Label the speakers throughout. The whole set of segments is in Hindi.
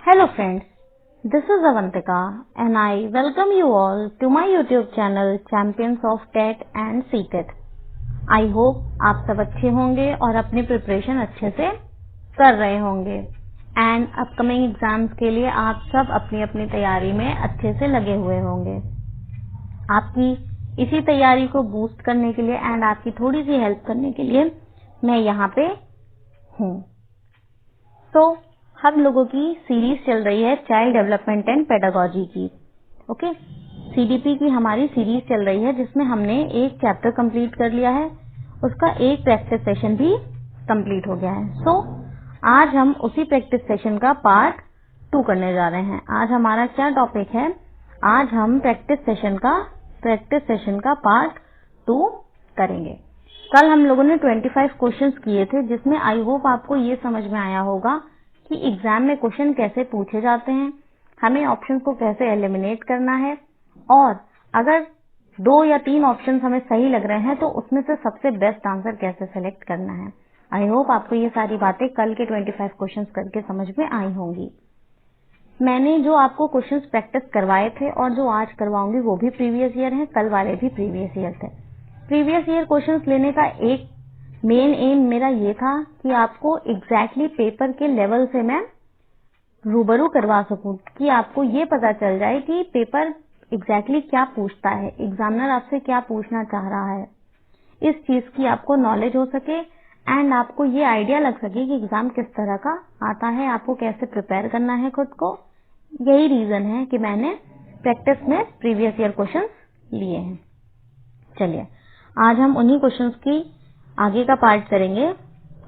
Speaker 1: Hello friends, this is Avantika and I welcome you all to my YouTube channel Champions of TET and CTET. I hope आप सब अच्छे होंगे और अपनी प्रिपरेशन अच्छे से कर रहे होंगे एंड अपकमिंग एग्जाम्स के लिए आप सब अपनी अपनी तैयारी में अच्छे से लगे हुए होंगे। आपकी इसी तैयारी को बूस्ट करने के लिए एंड आपकी थोड़ी सी हेल्प करने के लिए मैं यहाँ पे हूँ। तो हम लोगों की सीरीज चल रही है चाइल्ड डेवलपमेंट एंड पेडागोजी की। ओके, सीडीपी की हमारी सीरीज चल रही है जिसमें हमने एक चैप्टर कंप्लीट कर लिया है, उसका एक प्रैक्टिस सेशन भी कंप्लीट हो गया है। सो आज हम उसी प्रैक्टिस सेशन का पार्ट 2 करने जा रहे हैं। आज हमारा क्या टॉपिक है? आज हम प्रैक्टिस सेशन का पार्ट 2 करेंगे। कल हम लोगों ने 25 क्वेश्चंस किए थे जिसमें आई होप आपको ये समझ में आया होगा कि एग्जाम में क्वेश्चन कैसे पूछे जाते हैं, हमें ऑप्शन को कैसे एलिमिनेट करना है और अगर 2 या 3 ऑप्शन हमें सही लग रहे हैं तो उसमें से सबसे बेस्ट आंसर कैसे सेलेक्ट करना है। आई होप आपको ये सारी बातें कल के 25 क्वेश्चंस करके समझ में आई होंगी। मैंने जो आपको क्वेश्चंस प्रैक्टिस करवाए थे और जो आज करवाऊंगी वो भी प्रीवियस ईयर हैं, कल वाले भी प्रीवियस ईयर थे। प्रीवियस ईयर क्वेश्चंस लेने का एक मेन एम मेरा ये था कि आपको एग्जैक्टली पेपर के लेवल से मैं रूबरू करवा सकूं, कि आपको ये पता चल जाए कि पेपर एग्जैक्टली क्या पूछता है, एग्जामिनर आपसे क्या पूछना चाह रहा है, इस चीज की आपको नॉलेज हो सके एंड आपको ये आइडिया लग सके कि एग्जाम किस तरह का आता है, आपको कैसे प्रिपेयर करना है खुद को। यही रीजन है कि मैंने प्रैक्टिस में प्रीवियस ईयर क्वेश्चन लिए हैं। चलिए आज हम उन्हीं क्वेश्चंस की आगे का पार्ट करेंगे।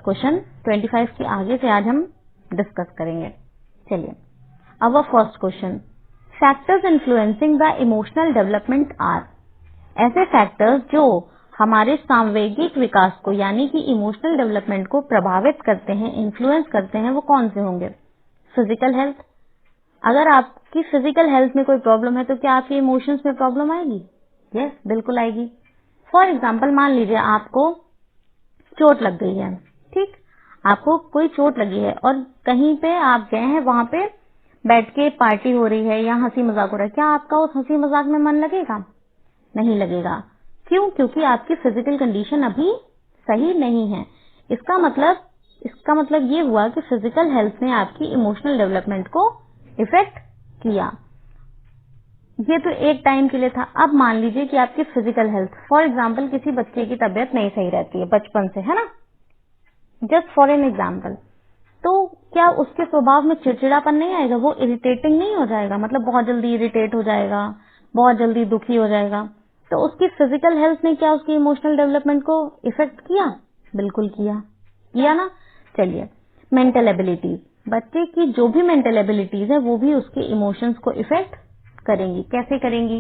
Speaker 1: क्वेश्चन 25 के आगे से आज हम डिस्कस करेंगे। चलिए, our first question, factors influencing the emotional development are. ऐसे फैक्टर्स जो हमारे सांवेगिक विकास को यानी कि इमोशनल डेवलपमेंट को प्रभावित करते हैं, इन्फ्लुएंस करते हैं, वो कौन से होंगे? Physical health. अगर आपकी फिजिकल हेल्थ में कोई प्रॉब्लम है तो क्या आपके इमोशंस में प्रॉब्लम आएगी? यस, बिल्कुल आएगी। फॉर एग्जाम्पल, मान लीजिए आपको चोट लग गई है, ठीक, आपको कोई चोट लगी है और कहीं पे आप गए हैं, वहां पे बैठ के पार्टी हो रही है या हंसी मजाक हो रहा है, क्या आपका उस हंसी मजाक में मन लगेगा? नहीं लगेगा। क्यों? क्योंकि आपकी फिजिकल कंडीशन अभी सही नहीं है। इसका मतलब ये हुआ कि फिजिकल हेल्थ ने आपकी इमोशनल डेवलपमेंट को इफेक्ट किया। ये तो एक टाइम के लिए था। अब मान लीजिए कि आपकी फिजिकल हेल्थ, फॉर एग्जाम्पल किसी बच्चे की तबीयत नहीं सही रहती है बचपन से, है ना, जस्ट फॉर एन एग्जाम्पल, तो क्या उसके स्वभाव में चिड़चिड़ापन नहीं आएगा? वो इरिटेटिंग नहीं हो जाएगा? मतलब बहुत जल्दी इरिटेट हो जाएगा, बहुत जल्दी दुखी हो जाएगा। तो उसकी फिजिकल हेल्थ ने क्या उसकी इमोशनल डेवलपमेंट को इफेक्ट किया? बिल्कुल किया ना। चलिए, मेंटल एबिलिटीज, बच्चे की जो भी मेंटल एबिलिटीज है वो भी उसके इमोशंस को इफेक्ट करेंगी। कैसे करेंगी?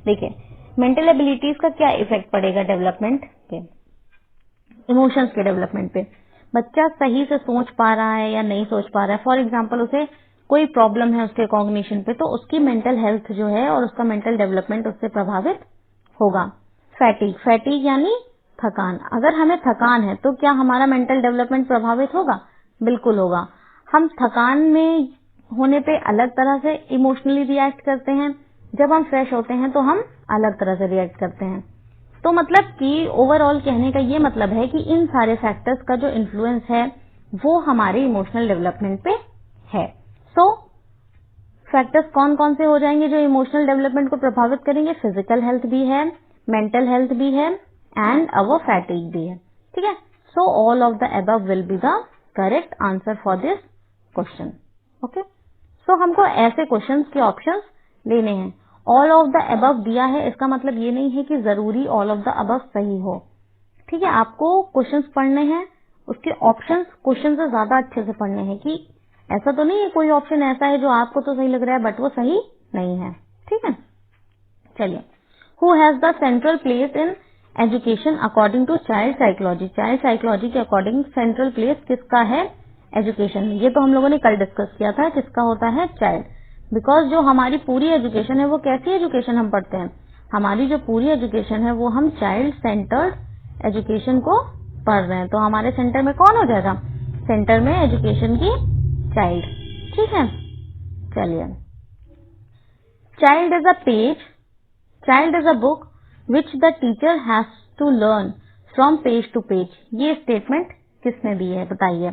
Speaker 1: देखिए, मेंटल एबिलिटीज का क्या इफेक्ट पड़ेगा डेवलपमेंट पे, इमोशंस के डेवलपमेंट पे? बच्चा सही से सोच पा रहा है या नहीं सोच पा रहा है, फॉर एग्जांपल उसे कोई प्रॉब्लम है उसके कॉग्निशन पे, तो उसकी मेंटल हेल्थ जो है और उसका मेंटल डेवलपमेंट उससे प्रभावित होगा। फैटिग यानी थकान। अगर हमें थकान है तो क्या हमारा मेंटल डेवलपमेंट प्रभावित होगा? बिल्कुल होगा। हम थकान में होने पे अलग तरह से इमोशनली रिएक्ट करते हैं, जब हम फ्रेश होते हैं तो हम अलग तरह से रिएक्ट करते हैं। तो मतलब कि ओवरऑल कहने का ये मतलब है कि इन सारे फैक्टर्स का जो इन्फ्लुएंस है वो हमारे इमोशनल डेवलपमेंट पे है। सो फैक्टर्स कौन कौन से हो जाएंगे जो इमोशनल डेवलपमेंट को प्रभावित करेंगे? फिजिकल हेल्थ भी है, मेंटल हेल्थ भी है एंड अवर फैटिग भी है। ठीक है, so all of the above will be the correct answer for this question. Okay, so हमको ऐसे क्वेश्चंस के ऑप्शंस लेने हैं। ऑल ऑफ द अबव दिया है, इसका मतलब ये नहीं है कि जरूरी ऑल ऑफ द अबव सही हो। ठीक है, आपको क्वेश्चंस पढ़ने हैं, उसके ऑप्शंस क्वेश्चन से ज्यादा अच्छे से पढ़ने हैं, कि ऐसा तो नहीं है कोई ऑप्शन ऐसा है जो आपको तो सही लग रहा है बट वो सही नहीं है। ठीक है, चलिए, who has the central place in education according to child psychology. Child psychology के अकॉर्डिंग सेंट्रल प्लेस किसका है एजुकेशन में? ये तो हम लोगों ने कल डिस्कस किया था, किसका होता है? चाइल्ड। बिकॉज जो हमारी पूरी एजुकेशन है वो कैसी एजुकेशन हम पढ़ते हैं? हमारी जो पूरी एजुकेशन है वो हम चाइल्ड सेंटर्ड एजुकेशन को पढ़ रहे हैं। तो हमारे सेंटर में कौन हो जाएगा? सेंटर में एजुकेशन की चाइल्ड। ठीक है, चलिए, child is a page, child is a book which the teacher has to learn from page to page. ये स्टेटमेंट किसने दी है बताइए।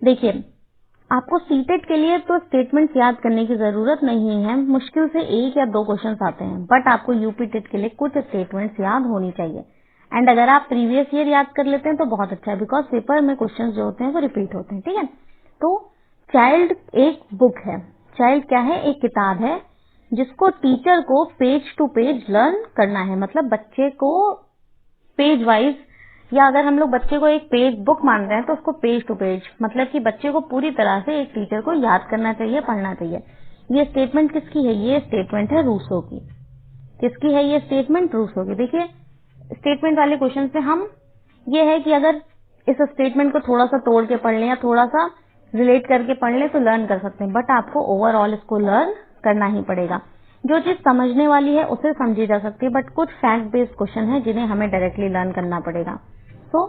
Speaker 1: देखिए, आपको सीटेट के लिए तो स्टेटमेंट याद करने की जरूरत नहीं है, मुश्किल से 1 या 2 क्वेश्चंस आते हैं, बट आपको यूपी टेट के लिए कुछ स्टेटमेंट्स याद होनी चाहिए। एंड अगर आप प्रीवियस ईयर याद कर लेते हैं तो बहुत अच्छा है, बिकॉज पेपर में क्वेश्चंस जो होते हैं वो रिपीट होते हैं। ठीक है, तो चाइल्ड एक बुक है, चाइल्ड क्या है, एक किताब है जिसको टीचर को पेज टू पेज लर्न करना है। मतलब बच्चे को पेज वाइज, या अगर हम लोग बच्चे को एक पेज बुक मान रहे हैं तो उसको पेज टू पेज, मतलब कि बच्चे को पूरी तरह से एक टीचर को याद करना चाहिए, पढ़ना चाहिए। ये स्टेटमेंट किसकी है, ये स्टेटमेंट है रूसो की। किसकी है ये स्टेटमेंट, रूसो की। देखिए, स्टेटमेंट वाले क्वेश्चन में हम ये है कि अगर इस स्टेटमेंट को थोड़ा सा तोड़ के पढ़ लें या थोड़ा सा रिलेट करके पढ़ लें तो लर्न कर सकते हैं, बट आपको ओवरऑल इसको लर्न करना ही पड़ेगा। जो चीज समझने वाली है उसे समझी जा सकती है, बट कुछ फैक्ट बेस्ड क्वेश्चन है जिन्हें हमें डायरेक्टली लर्न करना पड़ेगा। तो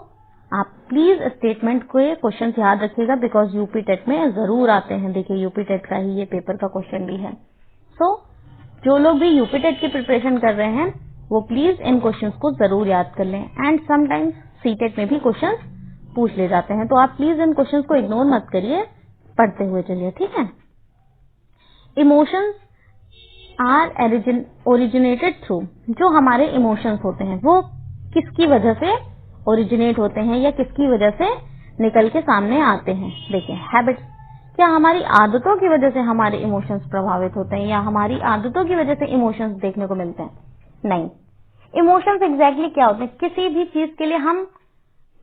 Speaker 1: आप प्लीज स्टेटमेंट के क्वेश्चन याद रखिएगा, बिकॉज यूपी टेट में जरूर आते हैं। देखिए, यूपी टेट का ही ये पेपर का क्वेश्चन भी है। सो जो लोग भी यूपी टेट की प्रिपरेशन कर रहे हैं वो प्लीज इन क्वेश्चंस को जरूर याद कर लें। एंड समटाइम्स सीटेट में भी क्वेश्चंस पूछ ले जाते हैं, तो आप प्लीज इन क्वेश्चंस को इग्नोर मत करिए, पढ़ते हुए चलिए। ठीक है, इमोशंस आर ओरिजिनेटेड थ्रू, जो हमारे इमोशंस होते हैं वो किसकी वजह से ओरिजिनेट होते हैं या किसकी वजह से निकल के सामने आते हैं। देखिए, हैबिट्स, क्या हमारी आदतों की वजह से हमारे इमोशंस प्रभावित होते हैं या हमारी आदतों की वजह से इमोशंस देखने को मिलते हैं? नहीं। इमोशंस एग्जैक्टली क्या होते हैं, किसी भी चीज के लिए हम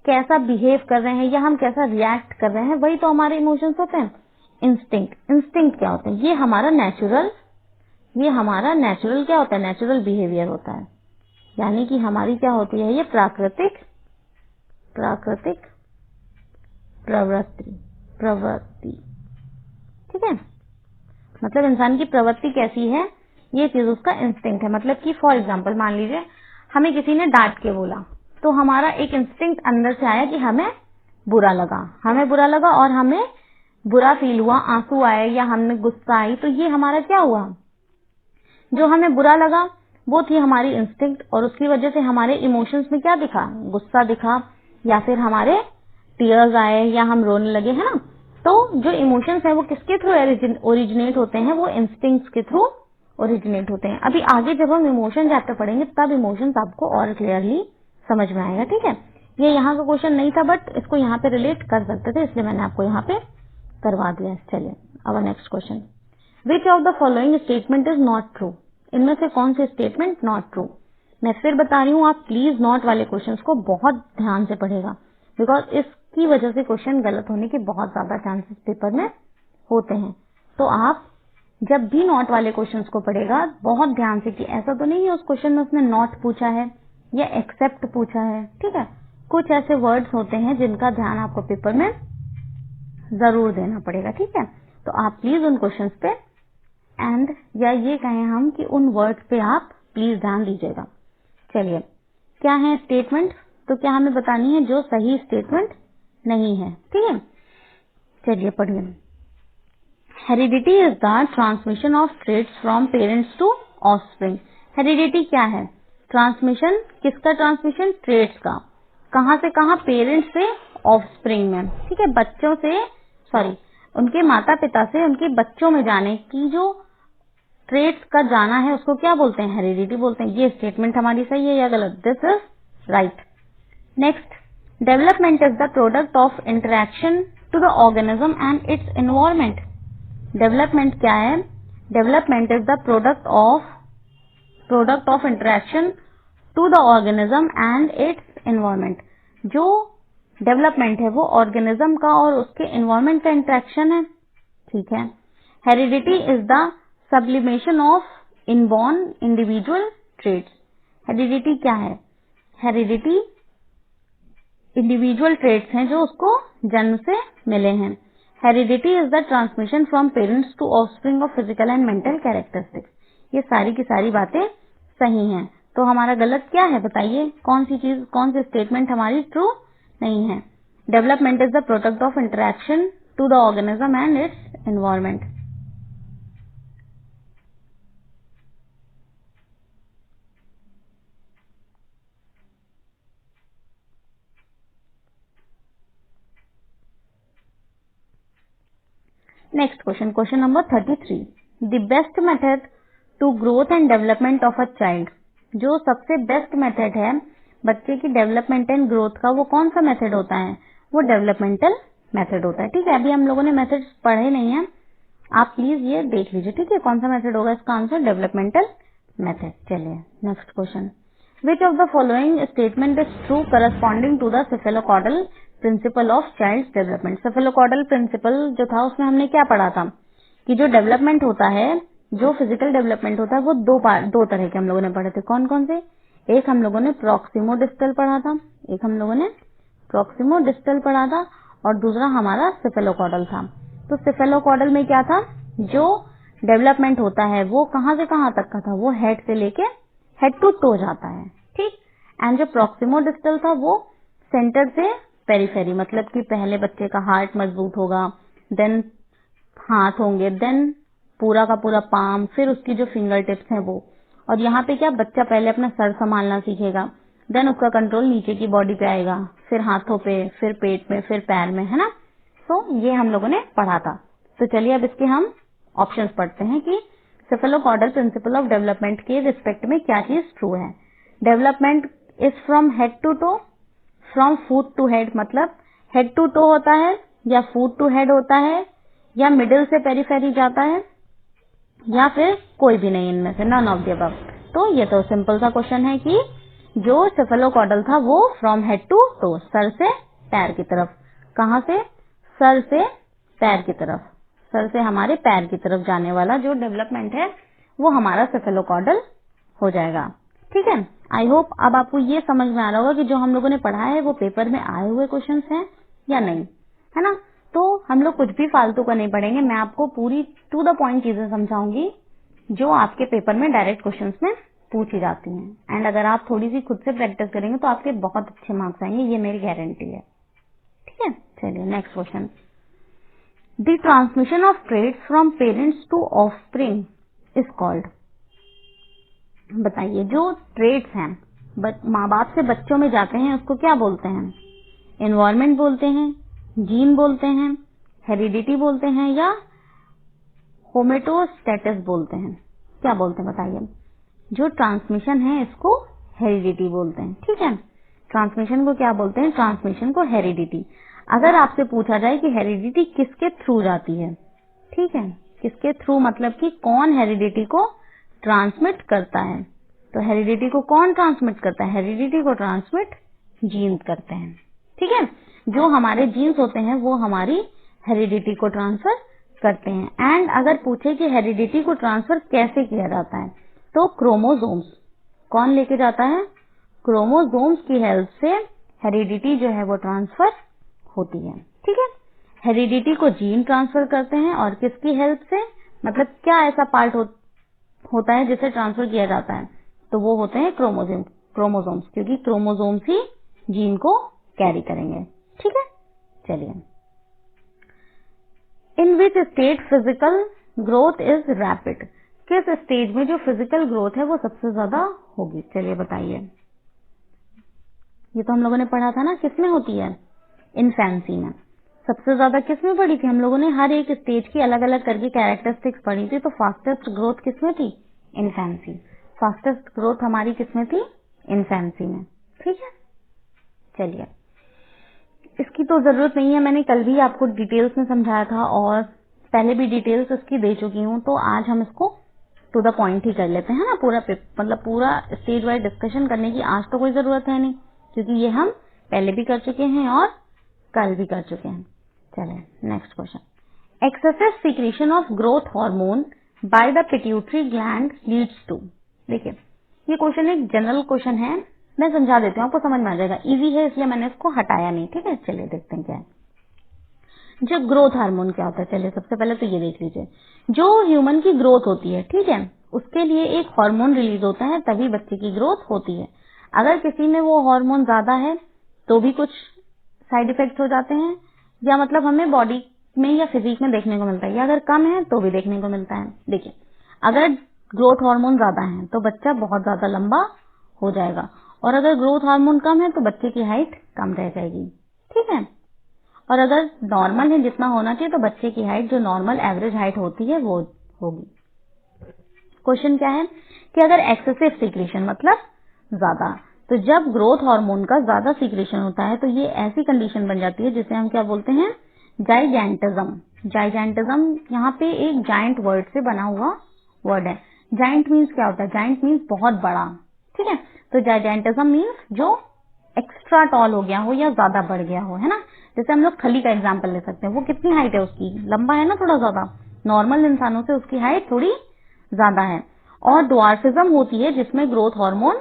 Speaker 1: कैसा बिहेव कर रहे हैं या हम कैसा रिएक्ट कर रहे हैं, वही तो हमारे इमोशंस होते हैं। इंस्टिंक्ट, इंस्टिंक्ट क्या होते हैं, ये हमारा नेचुरल क्या होता है, नेचुरल बिहेवियर होता है। यानी कि हमारी क्या होती है, ये प्राकृतिक प्रवृत्ति। ठीक है, मतलब इंसान की प्रवृत्ति कैसी है, ये चीज उसका इंस्टिंक्ट है। मतलब कि फॉर एग्जांपल मान लीजिए हमें किसी ने डांट के बोला, तो हमारा एक इंस्टिंक्ट अंदर से आया कि हमें बुरा लगा और हमें बुरा फील हुआ, आंसू आए या हमें गुस्सा आई, तो ये हमारा क्या हुआ, जो हमें बुरा लगा वो थी हमारी इंस्टिंक्ट, और उसकी वजह से हमारे इमोशंस में क्या दिखा, गुस्सा दिखा, या फिर हमारे टीयर्स आए या हम रोने लगे, है ना। तो जो इमोशंस है वो किसके थ्रू ओरिजिनेट होते हैं, वो इंस्टिंक्ट्स के थ्रू ओरिजिनेट होते हैं। अभी आगे जब हम इमोशन चैप्टर पढ़ेंगे तब इमोशंस आपको और क्लियरली समझ में आएगा। ठीक है, ये यहाँ का क्वेश्चन नहीं था, बट इसको यहाँ पे रिलेट कर सकते थे, इसलिए मैंने आपको यहाँ पे करवा दिया। चलिए, अब next question, which of the following statement is not true, इनमें से कौन सी स्टेटमेंट नॉट ट्रू। मैं फिर बता रही हूँ, आप प्लीज नॉट वाले क्वेश्चंस को बहुत ध्यान से पढ़ेगा, बिकॉज इसकी वजह से क्वेश्चन गलत होने के बहुत ज्यादा चांसेस पेपर में होते हैं। तो आप जब भी नॉट वाले क्वेश्चंस को पढ़ेगा बहुत ध्यान से, कि ऐसा तो नहीं है उस क्वेश्चन में उसने नॉट पूछा है या एक्सेप्ट पूछा है। ठीक है, कुछ ऐसे वर्ड्स होते हैं जिनका ध्यान आपको पेपर में जरूर देना पड़ेगा। ठीक है, तो आप प्लीज उन क्वेश्चंस पे एंड या ये कहें हम कि उन वर्ड्स पे आप प्लीज ध्यान दीजिएगा। चलिए, क्या है स्टेटमेंट, तो क्या हमें बतानी है जो सही स्टेटमेंट नहीं है। ठीक है, चलिए पढ़िए। Heredity is the transmission of traits from parents to offspring. Heredity क्या है, ट्रांसमिशन, किसका ट्रांसमिशन, ट्रेट्स का। कहां से कहां, पेरेंट्स से ऑफस्प्रिंग में। ठीक है, बच्चों से, सॉरी, उनके माता पिता से उनके बच्चों में जाने की जो ट्रेट्स का जाना है उसको क्या बोलते हैं, हेरिडिटी बोलते हैं। ये स्टेटमेंट हमारी सही है या गलत, this is right. Next, development is the product of interaction to the organism and its environment. Development क्या है, development is the product of interaction to the organism and its environment. जो डेवलपमेंट है वो ऑर्गेनिज्म का और उसके एनवायरमेंट का इंटरेक्शन है। ठीक है, heredity is the sublimation of inborn individual traits. Heredity क्या है, हेरिडिटी इंडिविजुअल ट्रेट्स हैं जो उसको जन्म से मिले हैं। Heredity is the transmission from parents to offspring of physical and mental characteristics. ये सारी की सारी बातें सही हैं, तो हमारा गलत क्या है बताइए, कौन सी चीज, कौन सी स्टेटमेंट हमारी ट्रू नहीं है। Development is the product of interaction to the organism and its environment. Next question, question number 33. The best method to growth and development of a child. जो सबसे बेस्ट मेथड है बच्चे की डेवलपमेंट एंड ग्रोथ का, वो कौन सा मेथड होता है? वो डेवलपमेंटल मेथड होता है। ठीक है, अभी हम लोगों ने मेथड्स पढ़े नहीं है, आप प्लीज ये देख लीजिए। ठीक है, कौन सा मेथड होगा इसका आंसर? Developmental method. चलिए next question. Which of the following statement is true corresponding to the cephalocaudal principle of child development? Cephalocaudal principle जो था उसमें हमने क्या पढ़ा था कि जो डेवलपमेंट होता है, जो फिजिकल डेवलपमेंट होता है, वो दो तरह के हम लोगों ने पढ़े थे। कौन कौन से? एक हम लोगों ने प्रॉक्सिमो डिस्टल पढ़ा था, एक हम लोगों ने प्रॉक्सिमो डिस्टल पढ़ा था, और दूसरा हमारा सेफेलोकॉर्डल था। तो सेफेलोकॉर्डल में क्या था? जो डेवलपमेंट होता है वो कहां से कहां तक का था? वो हेड से लेके हेड टू टो जाता है। ठीक। एंड जो प्रॉक्सिमो डिस्टल था वो सेंटर से पेरिफेरी, मतलब कि पहले बच्चे का हार्ट मजबूत होगा, देन हाथ होंगे, देन पूरा का पूरा पाम, फिर उसकी जो फिंगर टिप्स हैं वो, और यहाँ पे क्या बच्चा पहले अपना सर संभालना सीखेगा, देन उसका कंट्रोल नीचे की बॉडी पे आएगा, फिर हाथों पे, फिर पेट में, फिर पैर में, है ना। तो ये हम लोगों ने पढ़ा था। तो चलिए अब इसके हम ऑप्शंस पढ़ते हैं कि सेफेलोकॉर्डल प्रिंसिपल ऑफ डेवलपमेंट के रिस्पेक्ट में क्या चीज ट्रू है। Development is from head to toe, from foot to head, मतलब हेड टू टो होता है या फुट टू हेड होता है या मिडिल से पेरिफेरी जाता है या फिर कोई भी नहीं इनमें से, नन ऑफ द अबव। तो ये तो सिंपल सा क्वेश्चन है कि जो सेफेलोकॉर्डल था वो फ्रॉम हेड टू टो, सर से पैर की तरफ। कहां से? सर से पैर की तरफ, सर से हमारे पैर की तरफ जाने वाला जो डेवलपमेंट है वो हमारा सेफेलोकॉर्डल हो जाएगा। ठीक है, आई होप अब आपको ये समझ में आ रहा होगा कि जो हम लोगों ने पढ़ा है वो पेपर में आए हुए क्वेश्चन हैं या नहीं, है ना। तो हम लोग कुछ भी फालतू का नहीं पढ़ेंगे, मैं आपको पूरी टू द पॉइंट चीजें समझाऊंगी जो आपके पेपर में डायरेक्ट क्वेश्चंस में पूछी जाती हैं। एंड अगर आप थोड़ी सी खुद से प्रैक्टिस करेंगे तो आपके बहुत अच्छे मार्क्स आएंगे, ये मेरी गारंटी है। ठीक है, चलिए next question. The transmission of traits from parents to offspring is called. बताइए, जो ट्रेट्स हैं माँ बाप से बच्चों में जाते हैं उसको क्या बोलते हैं? एनवायरमेंट बोलते हैं, जीन बोलते हैं, हेरिडिटी बोलते हैं, या होमेटोस्टेटिस बोलते हैं? क्या बोलते हैं बताइए? जो ट्रांसमिशन है इसको हेरिडिटी बोलते हैं। ठीक है, ट्रांसमिशन को क्या बोलते हैं? ट्रांसमिशन को हेरिडिटी। अगर आपसे पूछा जाए कि हेरिडिटी किसके थ्रू जाती है, ठीक है, किसके थ्रू मतलब कि कौन हेरिडिटी को ट्रांसमिट करता है, तो हेरिडिटी को कौन ट्रांसमिट करता है? हेरिडिटी को ट्रांसमिट जीन्स करते हैं। ठीक है, जो हमारे जीन्स होते हैं वो हमारी हेरिडिटी को ट्रांसफर करते हैं। एंड अगर पूछे कि हेरिडिटी को ट्रांसफर कैसे किया जाता है, तो क्रोमोसोम्स कौन लेके जाता है? क्रोमोसोम्स की हेल्प से हेरिडिटी जो है वो ट्रांसफर होती है। ठीक है, हेरिडिटी को जीन ट्रांसफर करते हैं, और किसकी हेल्प से? मतलब क्या ऐसा पार्ट होता है जिसे ट्रांसफर किया जाता है? तो वो होते हैं क्रोमोसोम्स, क्योंकि क्रोमोसोम्स ही जीन को कैरी करेंगे। ठीक है, चलिए। In which state physical growth is rapid? किस स्टेज में जो फिजिकल ग्रोथ है वो सबसे ज्यादा होगी? चलिए बताइए। ये तो हम लोगों ने पढ़ा था ना, किसमें होती है? इन्फेंसी में। सबसे ज्यादा किसमें पढ़ी थी हम लोगों ने? हर एक स्टेज की अलग अलग करके कैरेक्टरिस्टिक्स पढ़ी थी। तो फास्टेस्ट ग्रोथ किसमें थी? इन्फेंसी। फास्टेस्ट ग्रोथ हमारी किसमें थी? इन्फेंसी में। ठीक है, चलिए। इसकी तो जरूरत नहीं है, मैंने कल भी आपको डिटेल्स में समझाया था और पहले भी डिटेल्स इसकी दे चुकी हूँ। तो आज हम इसको टू द पॉइंट ही कर लेते हैं ना। पूरा स्टेज वाइज डिस्कशन करने की आज तो कोई जरूरत है नहीं, क्योंकि ये हम पहले भी कर चुके हैं और कल भी कर चुके हैं। चले next question. Excessive secretion of growth hormone by the pituitary gland leads to. देखिए, ये क्वेश्चन एक जनरल क्वेश्चन है, मैं समझा देती हूँ, आपको समझ में आ जाएगा। इजी है इसलिए मैंने इसको हटाया नहीं। ठीक है, चलिए देखते हैं क्या है। जो ग्रोथ हार्मोन क्या होता है, चलिए सबसे पहले तो ये देख लीजिए। जो ह्यूमन की ग्रोथ होती है, ठीक है, उसके लिए एक हार्मोन रिलीज होता है, तभी बच्चे की ग्रोथ होती है। अगर किसी में वो हार्मोन ज्यादा है तो भी कुछ साइड इफेक्ट्स हो जाते हैं, या मतलब हमें बॉडी में या फिजिक में देखने को मिलता है, या अगर कम है तो भी देखने को मिलता है। देखिए, अगर ग्रोथ हार्मोन ज्यादा है तो बच्चा बहुत ज्यादा लंबा हो जाएगा, और अगर ग्रोथ हार्मोन कम है तो बच्चे की हाइट कम रह जाएगी। ठीक है, और अगर नॉर्मल है जितना होना चाहिए तो बच्चे की हाइट जो नॉर्मल एवरेज हाइट होती है वो होगी। क्वेश्चन क्या है कि अगर एक्सेसिव सीक्रेशन मतलब ज्यादा, तो जब ग्रोथ हार्मोन का ज्यादा सीक्रेशन होता है तो ये ऐसी कंडीशन बन जाती है जिसे हम क्या बोलते हैं, जाइगेंटिज्म। जाइगेंटिज्म यहाँ पे एक जाइंट वर्ड से बना हुआ वर्ड है। जाइंट मीन्स क्या होता है, जाइंट मीन्स बहुत बड़ा। ठीक है, तो जाइगेंटिज्म मीन्स जो एक्स्ट्रा टॉल हो गया हो या ज्यादा बढ़ गया हो, है ना। जैसे हम लोग खली का एग्जाम्पल ले सकते हैं, वो कितनी हाइट है उसकी, लंबा है ना थोड़ा ज्यादा, नॉर्मल इंसानों से उसकी हाइट थोड़ी ज्यादा है। और ड्वार्फिज्म होती है जिसमें ग्रोथ हार्मोन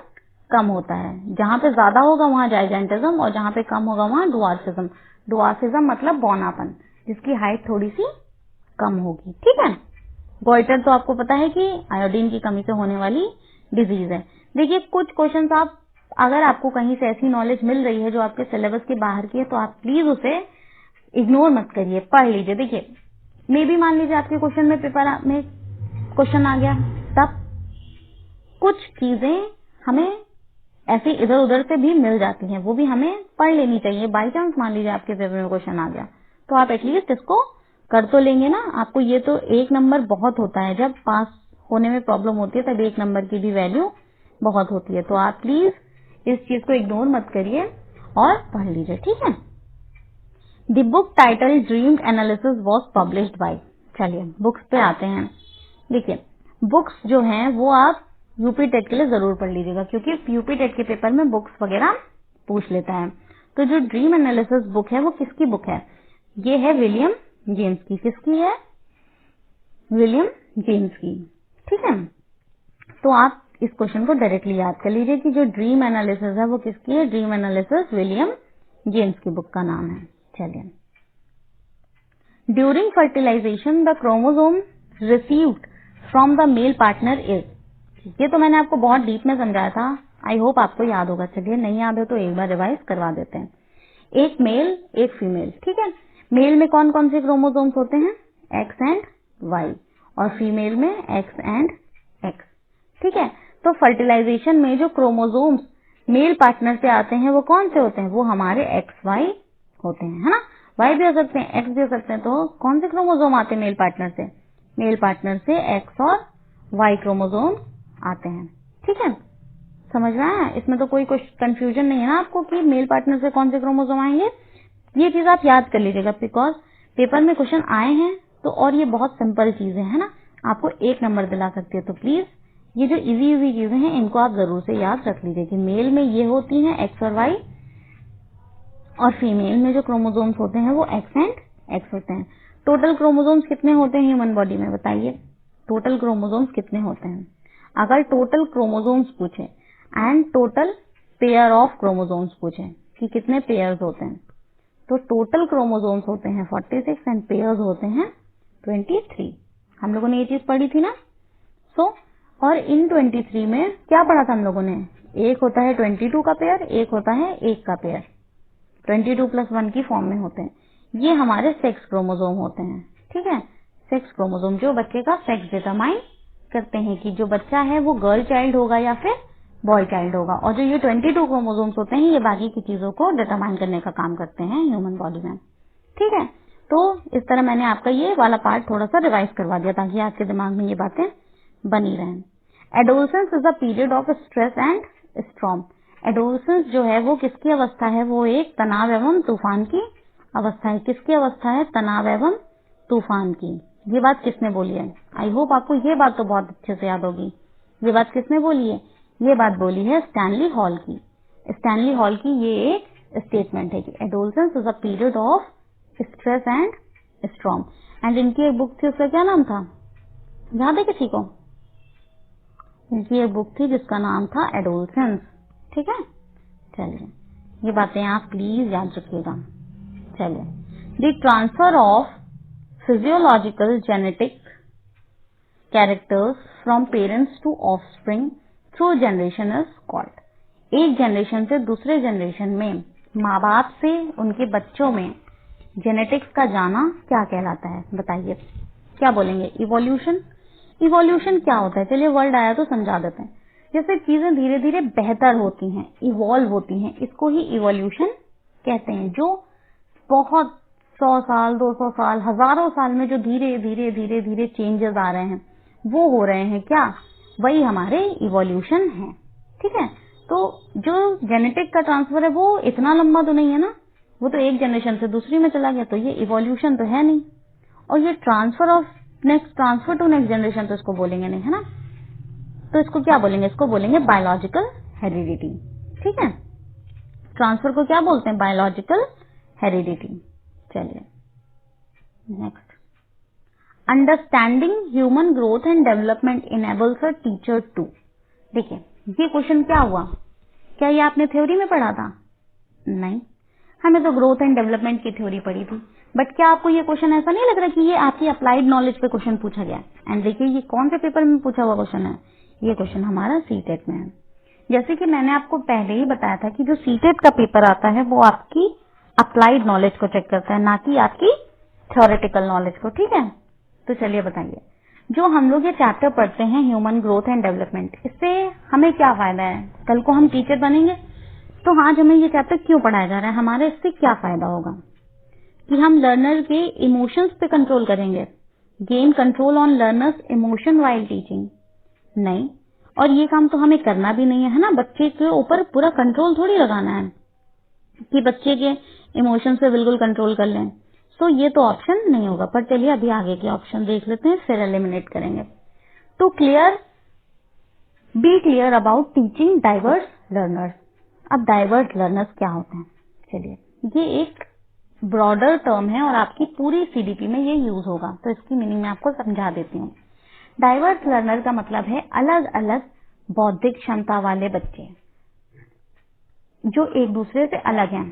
Speaker 1: कम होता है, जहां पे ज्यादा होगा वहां जाइगेंटिज्म और जहां पे कम होगा वहां ड्वार्फिज्म। ड्वार्फिज्म मतलब बौनापन, जिसकी हाइट थोड़ी सी कम होगी। ठीक है, गॉइटर तो आपको पता है कि आयोडीन की कमी से होने वाली डिजीज है। देखिए, कुछ क्वेश्चंस आप, अगर आपको कहीं से ऐसी नॉलेज मिल रही है जो आपके सिलेबस के बाहर की है तो आप प्लीज उसे इग्नोर मत करिए, पढ़ लीजिए। देखिए, मे भी मान लीजिए आपके क्वेश्चन में पेपर में क्वेश्चन आ गया, तब कुछ चीजें हमें ऐसे इधर उधर से भी मिल जाती हैं, वो भी हमें पढ़ लेनी चाहिए। बाई चांस मान लीजिए आपके पेपर में क्वेश्चन आ गया तो आप एटलीस्ट इसको कर तो लेंगे ना। आपको ये तो 1 नंबर बहुत होता है, जब पास होने में प्रॉब्लम होती है तब 1 नंबर की भी वैल्यू बहुत होती है। तो आप प्लीज इस चीज को इग्नोर मत करिए और पढ़ लीजिए। ठीक है, the book title dream analysis was published by. चलिए बुक्स पे आते हैं। देखिए, बुक्स जो हैं वो आप यूपी टेट के लिए जरूर पढ़ लीजिएगा, क्योंकि यूपी टेट के पेपर में बुक्स वगैरह पूछ लेता है। तो जो ड्रीम एनालिसिस बुक है वो किसकी बुक है, ये है विलियम जेम्स की। किसकी है, विलियम जेम्स की। ठीक है, तो आप इस क्वेश्चन को डायरेक्टली याद कर लीजिए कि जो ड्रीम एनालिसिस है वो किसकी है, ड्रीम एनालिसिस विलियम जेम्स की बुक का नाम है। चलिए, during fertilisation the chromosome received from the male partner is. ये तो मैंने आपको बहुत डीप में समझाया था, आई होप आपको याद होगा। चलिए, नहीं याद हो तो एक बार रिवाइज करवा देते हैं। एक मेल एक फीमेल। ठीक है, मेल में कौन कौन से क्रोमोसोम्स होते हैं, एक्स एंड वाई, और फीमेल में एक्स एंड एक्स। ठीक है, तो फर्टिलाइजेशन में जो क्रोमोसोम्स मेल पार्टनर से आते हैं वो कौन से होते हैं, वो हमारे एक्स वाई होते हैं, है ना। वाई भी हो सकते हैं, एक्स भी हो सकते हैं। तो कौन से क्रोमोसोम आते हैं मेल पार्टनर से, मेल पार्टनर से एक्स और वाई क्रोमोसोम आते हैं। ठीक है, समझ रहा है, इसमें तो कोई कंफ्यूजन नहीं है ना आपको कि मेल पार्टनर से कौन से क्रोमोसोम आएंगे। ये चीज आप याद कर लीजिएगा, बिकॉज पेपर में क्वेश्चन आए हैं तो, और ये बहुत सिंपल चीजें है ना, आपको 1 नंबर दिला सकती है। तो प्लीज ये जो इजी इजी चीजें हैं इनको आप जरूर से याद रख लीजिए कि मेल में ये होती हैं एक्स और वाई, और फीमेल में जो क्रोमोसोम्स होते हैं वो एक्स एंड एक्स होते हैं। टोटल क्रोमोसोम्स कितने होते हैं ह्यूमन बॉडी में, बताइए टोटल क्रोमोसोम्स कितने होते हैं। अगर टोटल क्रोमोसोम्स पूछे and total pair of chromosomes पूछे कि कितने पेयर्स होते हैं, तो टोटल क्रोमोसोम्स होते हैं 46 एंड पेयर्स होते हैं 23। हम लोगों ने ये चीज पढ़ी थी ना। और इन 23 में क्या पढ़ा था हम लोगों ने, एक होता है 22 का पेयर, एक होता है 1 का पेयर, 22 + 1 की फॉर्म में होते हैं। ये हमारे सेक्स क्रोमोसोम होते हैं। ठीक है, सेक्स क्रोमोसोम जो बच्चे का सेक्स डिटरमाइन करते हैं कि जो बच्चा है वो गर्ल चाइल्ड होगा या फिर बॉय चाइल्ड होगा। और जो ये 22 क्रोमोसोम्स होते हैं ये बाकी की चीजों को डिटरमाइन करने का काम करते हैं ह्यूमन बॉडी में। ठीक है, तो इस तरह मैंने आपका ये वाला पार्ट थोड़ा सा रिवाइज करवा दिया ताकि आपके दिमाग में ये बातें बनी रहें। Adolescence is a period of stress and storm. Adolescence जो है वो किसकी अवस्था है, वो एक तनाव एवं तूफान की अवस्था है। किसकी अवस्था है, तनाव एवं तूफान की। ये बात किसने बोली है, आई होप आपको ये बात तो बहुत अच्छे से याद होगी। ये बात किसने बोली है, ये बात बोली है स्टैनली हॉल की। स्टैनली हॉल की ये एक स्टेटमेंट है कि adolescence is a period of stress and storm. And इनकी एक बुक थी, उसका क्या नाम था, याद है किसी को, इनकी एक बुक थी जिसका नाम था एडोलसेंस। ठीक है, चलिए ये बातें आप प्लीज याद रखिएगा। चलिए, the transfer of physiological genetic characters from parents to offspring through generation is called. एक जनरेशन से दूसरे जनरेशन में माँ बाप से उनके बच्चों में जेनेटिक्स का जाना क्या कहलाता है, बताइए क्या बोलेंगे? इवोल्यूशन। इवोल्यूशन क्या होता है? चलिए वर्ड आया तो समझा देते हैं। जैसे चीजें धीरे धीरे बेहतर होती हैं, इवॉल्व होती हैं, इसको ही इवोल्यूशन कहते हैं। जो बहुत 100 साल 200 साल हजारों साल में जो धीरे धीरे धीरे धीरे चेंजेस आ रहे हैं वो हो रहे हैं क्या, वही हमारे इवोल्यूशन है। ठीक है, तो जो जेनेटिक का ट्रांसफर है वो इतना लंबा तो नहीं है ना, वो तो एक जनरेशन से दूसरी में चला गया, तो ये इवोल्यूशन तो है नहीं। और ये ट्रांसफर टू नेक्स्ट जनरेशन तो इसको बोलेंगे नहीं, है ना, तो इसको क्या बोलेंगे? इसको बोलेंगे बायोलॉजिकल हेरिडिटी। ठीक है, ट्रांसफर को क्या बोलते हैं? Biological heredity. चलिए next, understanding human growth and development enables a teacher to. देखिए ये क्वेश्चन क्या हुआ, क्या ये आपने थ्योरी में पढ़ा था? नहीं, हमें तो ग्रोथ एंड डेवलपमेंट की थ्योरी पढ़ी थी। बट क्या आपको ये क्वेश्चन ऐसा नहीं लग रहा कि ये आपकी अप्लाइड नॉलेज पे क्वेश्चन पूछा गया? एंड देखिए ये कौन से पेपर में पूछा हुआ क्वेश्चन है? ये क्वेश्चन हमारा सीटेट में है। जैसे कि मैंने आपको पहले ही बताया था कि जो सीटेट का पेपर आता है वो आपकी अप्लाइड नॉलेज को चेक करता है, ना कि आपकी थ्योरेटिकल नॉलेज को। ठीक है, तो चलिए बताइए, जो हम लोग ये चैप्टर पढ़ते हैं ह्यूमन ग्रोथ एंड डेवलपमेंट, इससे हमें क्या फायदा है? कल को हम टीचर बनेंगे तो आज हमें ये चैप्टर क्यों पढ़ाया जा रहा है, हमारे इससे क्या फायदा होगा? कि हम लर्नर के इमोशंस पे कंट्रोल करेंगे, gain control on learners emotion while teaching? नहीं, और ये काम तो हमें करना भी नहीं है ना, बच्चे के ऊपर पूरा कंट्रोल थोड़ी लगाना है कि बच्चे के इमोशन पे बिल्कुल कंट्रोल कर लें। तो ये तो ऑप्शन नहीं होगा। पर चलिए अभी आगे के ऑप्शन देख लेते हैं, फिर एलिमिनेट करेंगे। To be clear about teaching diverse learners. अब डाइवर्स लर्नर्स क्या होते हैं? चलिए, ये एक ब्रॉडर टर्म है और आपकी पूरी सीडीपी में ये यूज होगा, तो इसकी मीनिंग मैं आपको समझा देती हूँ। डाइवर्स लर्नर का मतलब है अलग अलग बौद्धिक क्षमता वाले बच्चे जो एक दूसरे से अलग हैं,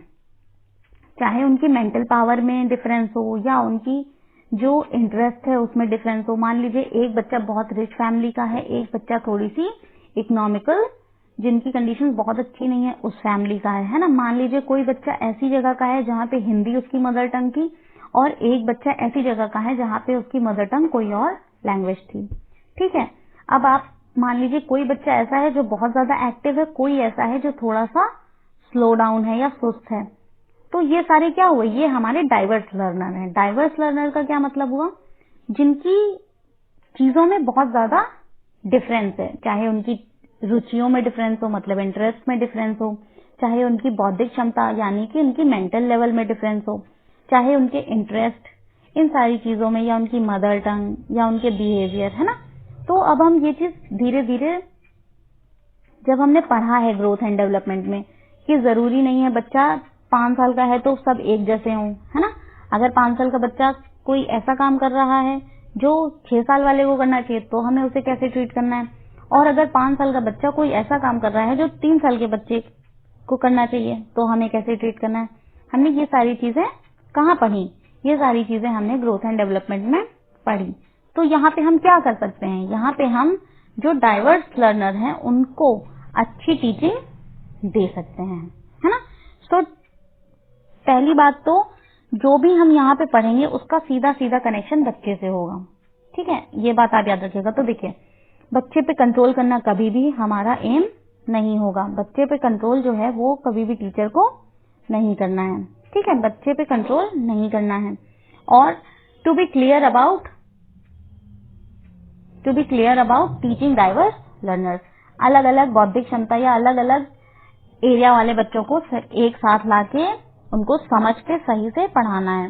Speaker 1: चाहे उनकी मेंटल पावर में डिफरेंस हो या उनकी जो इंटरेस्ट है उसमें डिफरेंस हो। मान लीजिए एक बच्चा बहुत रिच फैमिली का है, एक बच्चा थोड़ी सी इकोनॉमिकल, जिनकी कंडीशन बहुत अच्छी नहीं है, उस फैमिली का है ना। मान लीजिए कोई बच्चा ऐसी जगह का है जहाँ पे हिंदी उसकी मदर टंग थी, और एक बच्चा ऐसी जगह का है जहाँ पे उसकी मदर टंग कोई और लैंग्वेज थी। ठीक है, अब आप मान लीजिए कोई बच्चा ऐसा है जो बहुत ज्यादा एक्टिव है, कोई ऐसा है जो थोड़ा सा स्लो डाउन है या सुस्त है। तो ये सारे क्या हुए? ये हमारे डाइवर्स लर्नर हैं। डाइवर्स लर्नर का क्या मतलब हुआ? जिनकी चीजों में बहुत ज्यादा डिफरेंस है, चाहे उनकी रुचियों में डिफरेंस हो, मतलब इंटरेस्ट में डिफरेंस हो, चाहे उनकी बौद्धिक क्षमता यानी कि उनकी मेंटल लेवल में डिफरेंस हो, चाहे उनके इंटरेस्ट, इन सारी चीजों में, या उनकी मदर टंग या उनके बिहेवियर, है ना। तो अब हम ये चीज धीरे धीरे जब हमने पढ़ा है ग्रोथ एंड डेवलपमेंट में कि जरूरी नहीं है बच्चा 5 साल का है तो सब एक जैसे हों, है ना। अगर 5 साल का बच्चा कोई ऐसा काम कर रहा है जो 6 साल वाले को करना चाहिए तो हमें उसे कैसे ट्रीट करना है, और अगर 5 साल का बच्चा कोई ऐसा काम कर रहा है जो 3 साल के बच्चे को करना चाहिए तो हमें कैसे ट्रीट करना है। हमने ये सारी चीजें कहाँ पढ़ी? ये सारी चीजें हमने ग्रोथ एंड डेवलपमेंट में पढ़ी। तो यहाँ पे हम क्या कर सकते हैं? यहाँ पे हम जो डाइवर्स लर्नर हैं उनको अच्छी टीचिंग दे सकते हैं, है ना। तो पहली बात तो जो भी हम यहाँ पे पढ़ेंगे उसका सीधा सीधा कनेक्शन बच्चे से होगा। ठीक है, ये बात आप याद रखिएगा। तो देखिए, बच्चे पे कंट्रोल करना कभी भी हमारा एम नहीं होगा। बच्चे पे कंट्रोल जो है वो कभी भी टीचर को नहीं करना है। ठीक है, बच्चे पे कंट्रोल नहीं करना है। और to be clear about teaching diverse learners, अलग अलग बौद्धिक क्षमता या अलग अलग एरिया वाले बच्चों को एक साथ लाके उनको समझ के सही से पढ़ाना है।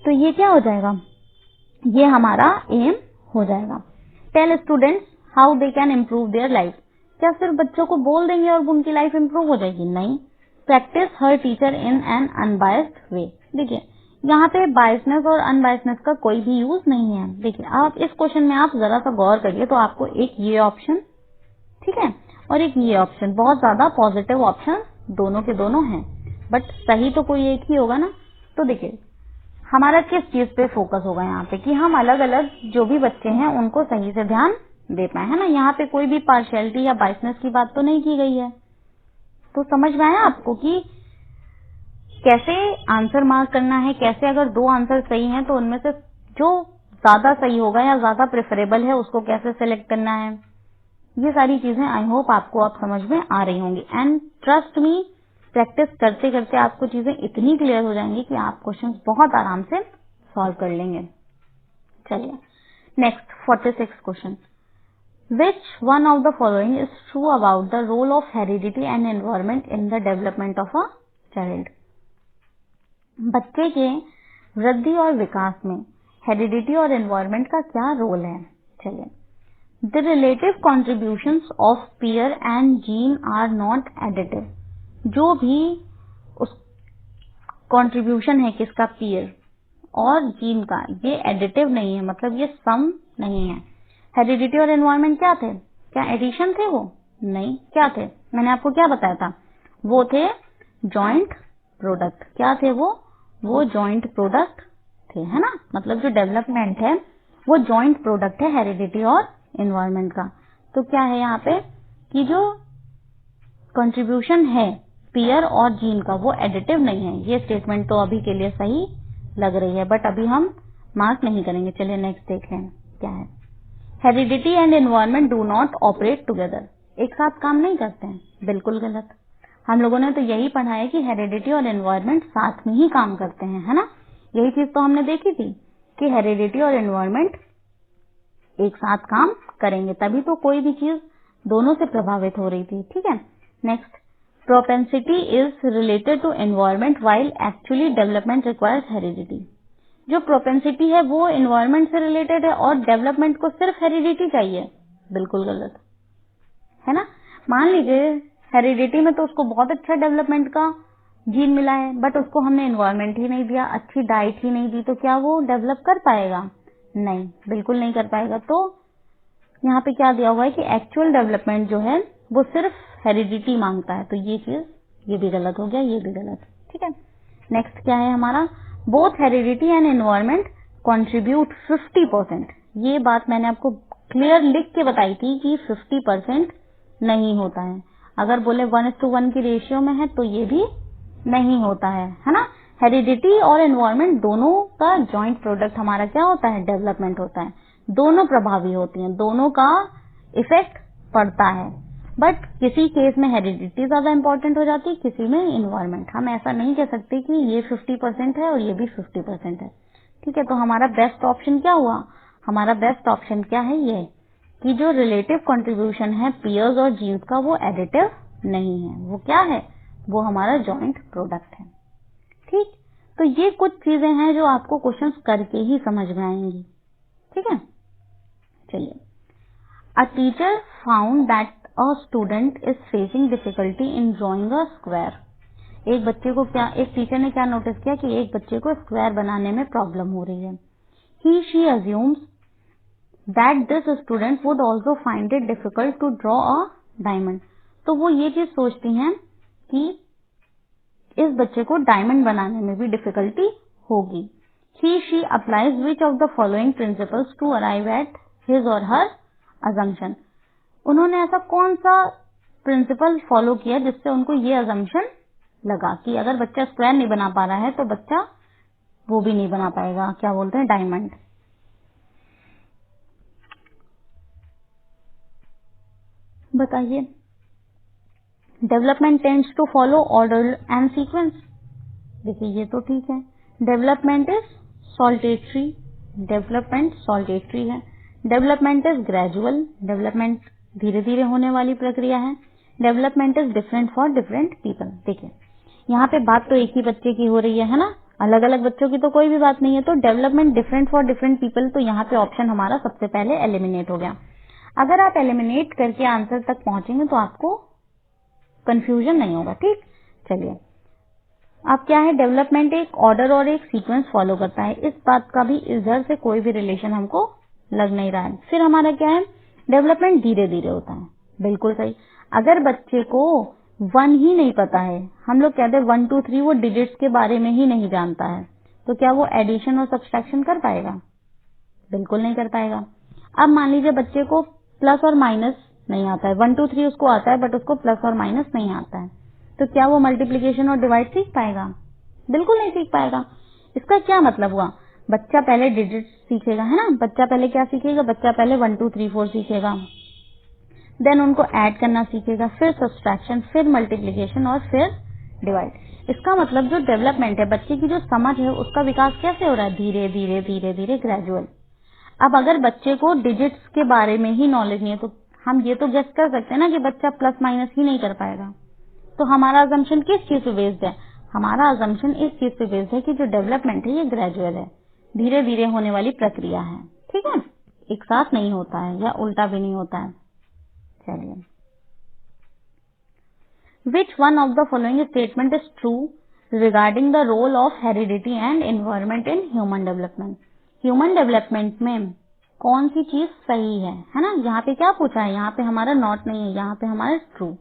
Speaker 1: तो ये क्या हो जाएगा? ये हमारा एम हो जाएगा। Tell students how they can improve their life. क्या सिर्फ बच्चों को बोल देंगे और उनकी लाइफ इम्प्रूव हो जाएगी? नहीं। प्रैक्टिस हर teacher in an unbiased way. देखिए, यहाँ पे बायसनेस और अनबायसनेस का कोई भी यूज नहीं है। देखिए, आप इस क्वेश्चन में आप जरा सा गौर करिए तो आपको एक ये ऑप्शन, ठीक है, और एक ये ऑप्शन, बहुत ज्यादा पॉजिटिव ऑप्शन दोनों के दोनों हैं, बट सही तो कोई एक ही होगा ना। तो देखिए, हमारा किस चीज पे फोकस होगा यहाँ पे कि हम अलग अलग जो भी बच्चे हैं उनको सही से ध्यान दे पाए, है ना। यहाँ पे कोई भी पार्शियलिटी या बायसनेस की बात तो नहीं की गई है। तो समझ में आया आपको कि कैसे आंसर मार्क करना है, कैसे अगर 2 आंसर सही हैं तो उनमें से जो ज्यादा सही होगा या ज्यादा प्रेफरेबल है उसको कैसे सिलेक्ट करना है। ये सारी चीजें आई होप आपको आप समझ में आ रही होंगी। एंड ट्रस्ट मी, प्रैक्टिस करते करते आपको चीजें इतनी क्लियर हो जाएंगी कि आप क्वेश्चंस बहुत आराम से सॉल्व कर लेंगे। चलिए next 46 question, which one of the following is true about the role of heredity and environment in the development of a child. बच्चे के वृद्धि और विकास में हेरिडिटी और एनवायरमेंट का क्या रोल है। चलिए, the relative contributions of peer and gene are not additive. जो भी उस कॉन्ट्रीब्यूशन है किसका, पीयर और जीन का, ये एडिटिव नहीं है, मतलब ये सम नहीं है। हेरिडिटी और एनवायरमेंट क्या थे, क्या एडिशन थे वो? नहीं। क्या थे? मैंने आपको क्या बताया था, वो थे जॉइंट प्रोडक्ट। क्या थे वो जॉइंट प्रोडक्ट थे, है ना। मतलब जो डेवलपमेंट है वो जॉइंट प्रोडक्ट है हेरिडिटी और एनवायरमेंट का। तो क्या है यहाँ पे कि जो कंट्रीब्यूशन है पीयर और जीन का वो एडिटिव नहीं है। ये स्टेटमेंट तो अभी के लिए सही लग रही है, बट अभी हम मार्क नहीं करेंगे। चलिए नेक्स्ट देख लें क्या है। Heredity and environment do not operate together. एक साथ काम नहीं करते हैं, बिल्कुल गलत। हम लोगों ने तो यही पढ़ा है कि हेरिडिटी और एनवायरमेंट साथ में ही काम करते हैं, है ना। यही चीज तो हमने देखी थी कि हेरिडिटी और एनवायरमेंट एक साथ काम करेंगे, तभी तो कोई भी चीज दोनों से प्रभावित हो रही थी। ठीक है, next, propensity is related to environment while actually development requires heredity. जो प्रोपेंसिटी है वो एनवायरमेंट से रिलेटेड है और डेवलपमेंट को सिर्फ हेरिडिटी चाहिए, बिल्कुल गलत, है ना। मान लीजिए हेरिडिटी में तो उसको बहुत अच्छा डेवलपमेंट का जीन मिला है, बट उसको हमने एनवायरमेंट ही नहीं दिया, अच्छी डाइट ही नहीं दी, तो क्या वो डेवलप कर पाएगा? नहीं, बिल्कुल नहीं कर पाएगा। तो यहाँ पे क्या दिया हुआ है कि एक्चुअल डेवलपमेंट जो है वो सिर्फ हेरिडिटी मांगता है, तो ये चीज, ये भी गलत हो गया, ये भी गलत। ठीक है, नेक्स्ट क्या है हमारा, both heredity and environment contribute 50%। ये बात मैंने आपको क्लियर लिख के बताई थी कि 50% नहीं होता है। अगर बोले 1:1 की रेशियो में है तो ये भी नहीं होता है ना। हेरिडिटी और एनवायरमेंट दोनों का जॉइंट प्रोडक्ट हमारा क्या होता है, डेवलपमेंट होता है। दोनों प्रभावी होती हैं, दोनों का इफेक्ट पड़ता है, बट किसी केस में हेरिडिटी ज्यादा इंपॉर्टेंट हो जाती है, किसी में एनवायरमेंट। हम ऐसा नहीं कह सकते कि ये 50% है और ये भी 50% है। ठीक है, तो हमारा बेस्ट ऑप्शन क्या हुआ, हमारा बेस्ट ऑप्शन क्या है, ये कि जो रिलेटिव कंट्रीब्यूशन है पीयर्स और जीन्स का वो एडिटिव नहीं है, वो क्या है, वो हमारा जॉइंट प्रोडक्ट है। ठीक, तो ये कुछ चीजें हैं जो आपको क्वेश्चंस करके ही समझ में आएंगी। ठीक है, चलिए, a teacher found that a student is facing difficulty in drawing a square. एक बच्चे को क्या, एक टीचर ने क्या नोटिस किया कि एक बच्चे को स्क्वायर बनाने में प्रॉब्लम हो रही है। He she assumes that this student would also find it difficult to draw a diamond. तो वो ये चीज सोचती हैं कि इस बच्चे को डायमंड बनाने में भी डिफिकल्टी होगी। He she applies which of the following principles to arrive at his or her assumption. उन्होंने ऐसा कौन सा प्रिंसिपल फॉलो किया जिससे उनको ये अजम्पशन लगा कि अगर बच्चा स्क्वायर नहीं बना पा रहा है तो बच्चा वो भी नहीं बना पाएगा, क्या बोलते हैं, डायमंड। बताइए, development tends to follow order and sequence. देखिए ये तो ठीक है, development is saltatory, development saltatory है। डेवलपमेंट इज ग्रेजुअल, डेवलपमेंट धीरे धीरे होने वाली प्रक्रिया है। Development is different for different people. देखिए यहाँ पे बात तो एक ही बच्चे की हो रही है ना, अलग अलग बच्चों की तो कोई भी बात नहीं है। तो development different for different people, तो यहाँ पे ऑप्शन हमारा सबसे पहले एलिमिनेट हो गया। अगर आप एलिमिनेट करके आंसर तक पहुंचेंगे तो आपको कंफ्यूजन नहीं होगा। ठीक, चलिए, अब क्या है, डेवलपमेंट एक ऑर्डर और एक सीक्वेंस फॉलो करता है, इस बात का भी इधर से कोई भी रिलेशन हमको लग नहीं रहा है। फिर हमारा क्या है, डेवलपमेंट धीरे धीरे होता है, बिल्कुल सही। अगर बच्चे को 1 ही नहीं पता है, हम लोग कहते हैं 1 2 3, वो डिजिट्स के बारे में ही नहीं जानता है, तो क्या वो एडिशन और सब्सट्रैक्शन कर पाएगा? बिल्कुल नहीं कर पाएगा। अब मान लीजिए बच्चे को प्लस और माइनस नहीं आता है, 1 2 3 उसको आता है बट उसको प्लस और माइनस नहीं आता है, तो क्या वो मल्टीप्लिकेशन और डिवाइड सीख पाएगा? बिल्कुल नहीं सीख पाएगा। इसका क्या मतलब हुआ? बच्चा पहले डिजिट सीखेगा, है ना। बच्चा पहले क्या सीखेगा? बच्चा पहले 1 2 3 4 सीखेगा, देन उनको ऐड करना सीखेगा, फिर सब्सट्रैक्शन, फिर मल्टीप्लिकेशन और फिर डिवाइड। इसका मतलब जो डेवलपमेंट है, बच्चे की जो समझ है, उसका विकास कैसे हो रहा है? धीरे धीरे धीरे धीरे, ग्रेजुअल। अब अगर बच्चे को डिजिट्स के बारे में ही नॉलेज नहीं है तो हम ये तो गेस कर सकते हैं ना कि बच्चा प्लस माइनस ही नहीं कर पाएगा। तो हमारा अजम्पशन किस चीज पे बेस्ड है? हमारा अजम्पशन इस चीज पे बेस्ड है कि जो डेवलपमेंट है ये ग्रेजुअल है, धीरे धीरे होने वाली प्रक्रिया है। ठीक है, एक साथ नहीं होता है या उल्टा भी नहीं होता है। चलिए, which one of the following statement is true regarding the role of heredity and environment in human development? Human development में कौन सी चीज सही है ना। यहाँ पे क्या पूछा है? यहाँ पे हमारा नॉट नहीं है, यहाँ पे हमारा true.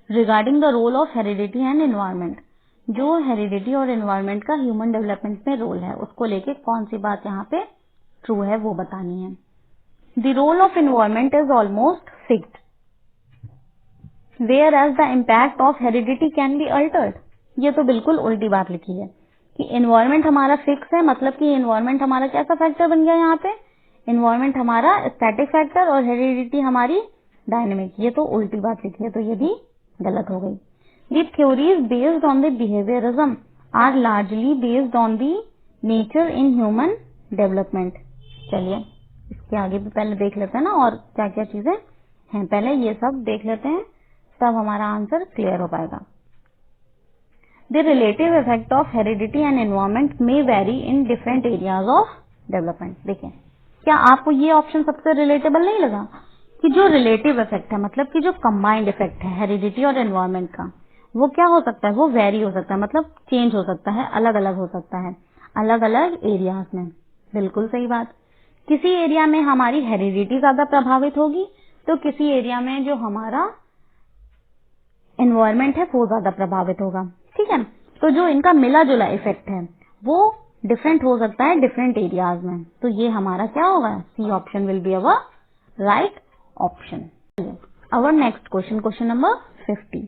Speaker 1: Regarding the role of heredity and environment, जो हेरिडिटी और एनवायरमेंट का ह्यूमन डेवलपमेंट में रोल है, उसको लेके कौन सी बात यहाँ पे ट्रू है वो बतानी है। The role of environment is almost fixed, whereas the impact of heredity can be altered. ये तो बिल्कुल उल्टी बात लिखी है कि एनवायरमेंट हमारा फिक्स है, मतलब कि एनवायरमेंट हमारा कैसा फैक्टर बन गया यहाँ पे? एनवायरमेंट हमारा स्टैटिक फैक्टर और हेरिडिटी हमारी डायनेमिक। ये तो उल्टी बात लिखी है, तो ये भी गलत हो गई। The theories based on the behaviourism are largely based on the nature in human development. चलिए, इसके आगे भी पहले देख लेते हैं ना और क्या क्या चीजें हैं, पहले ये सब देख लेते हैं, तब हमारा आंसर क्लियर हो पाएगा। The relative effect of heredity and environment may vary in different areas of development. देखिए, क्या आपको ये ऑप्शन सबसे रिलेटेबल नहीं लगा कि जो रिलेटिव इफेक्ट है, मतलब कि जो कंबाइंड इफेक्ट है हेरिडिटी और एनवायरमेंट का, वो क्या हो सकता है? वो वेरी हो सकता है, मतलब चेंज हो सकता है, अलग अलग हो सकता है, अलग अलग एरियाज में। बिल्कुल सही बात। किसी एरिया में हमारी हेरिडिटी ज्यादा प्रभावित होगी, तो किसी एरिया में जो हमारा एनवायरमेंट है वो ज्यादा प्रभावित होगा। ठीक है, तो जो इनका मिला जुला इफेक्ट है वो डिफरेंट हो सकता है डिफरेंट एरियाज में। तो ये हमारा क्या होगा? C option will be our right option. Our next question, question number 50,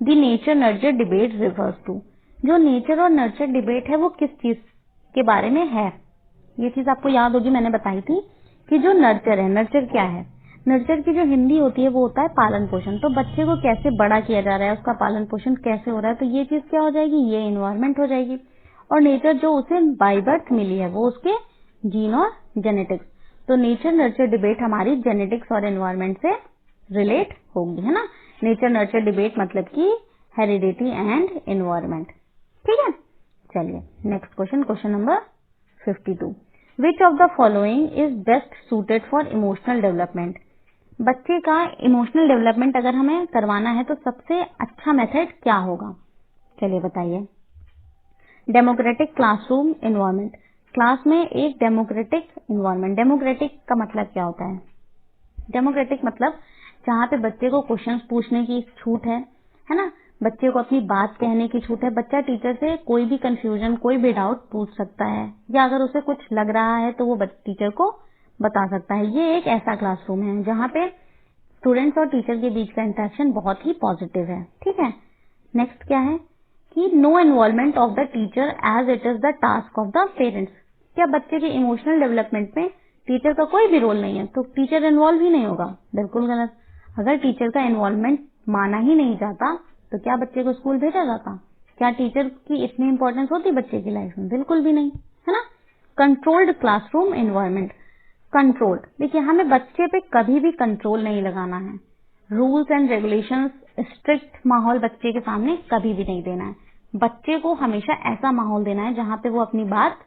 Speaker 1: the nature nurture debate refers to. जो नेचर और नर्चर डिबेट है वो किस चीज के बारे में है? ये चीज आपको याद होगी, मैंने बताई थी कि जो नर्चर है, नर्चर क्या है? नर्चर की जो हिंदी होती है वो होता है पालन पोषण। तो बच्चे को कैसे बड़ा किया जा रहा है, उसका पालन पोषण कैसे हो रहा है, तो ये चीज क्या हो जाएगी? ये एनवायरमेंट हो जाएगी। और नेचर जो उसे बाय बर्थ मिली है वो उसके जीन और जेनेटिक्स। तो नेचर नर्चर डिबेट हमारी जेनेटिक्स और एनवायरमेंट से रिलेट होगी, है ना। नेचर नर्चर डिबेट मतलब कि हेरिडिटी एंड एनवायरमेंट। ठीक है, चलिए next question, question number 52, which of the following is best suited for emotional development? बच्चे का इमोशनल डेवलपमेंट अगर हमें करवाना है तो सबसे अच्छा मेथड क्या होगा? चलिए बताइए। डेमोक्रेटिक क्लासरूम एनवायरनमेंट, क्लास में एक डेमोक्रेटिक एनवायरनमेंट। डेमोक्रेटिक का मतलब क्या होता है? डेमोक्रेटिक मतलब जहाँ पे बच्चे को क्वेश्चंस पूछने की छूट है ना, बच्चे को अपनी बात कहने की छूट है। बच्चा टीचर से कोई भी कंफ्यूजन, कोई भी डाउट पूछ सकता है, या अगर उसे कुछ लग रहा है तो वो टीचर को बता सकता है। ये एक ऐसा क्लासरूम है जहाँ पे स्टूडेंट्स और टीचर के बीच का इंटरेक्शन बहुत ही पॉजिटिव है। ठीक है, नेक्स्ट क्या है कि no involvement of the teacher as it is the task of the parents. क्या बच्चे के इमोशनल डेवलपमेंट में टीचर का कोई भी रोल नहीं है तो टीचर इन्वॉल्व ही नहीं होगा? बिल्कुल गलत। अगर टीचर का इन्वॉल्वमेंट माना ही नहीं जाता तो क्या बच्चे को स्कूल भेजा जाता? क्या टीचर की इतनी इंपॉर्टेंस होती बच्चे की लाइफ में? बिल्कुल भी नहीं, है ना। कंट्रोल्ड क्लासरूम एनवायरनमेंट, कंट्रोल्ड, देखिए हमें बच्चे पे कभी भी कंट्रोल नहीं लगाना है। रूल्स एंड रेगुलेशंस, स्ट्रिक्ट माहौल बच्चे के सामने कभी भी नहीं देना है। बच्चे को हमेशा ऐसा माहौल देना है जहाँ पे वो अपनी बात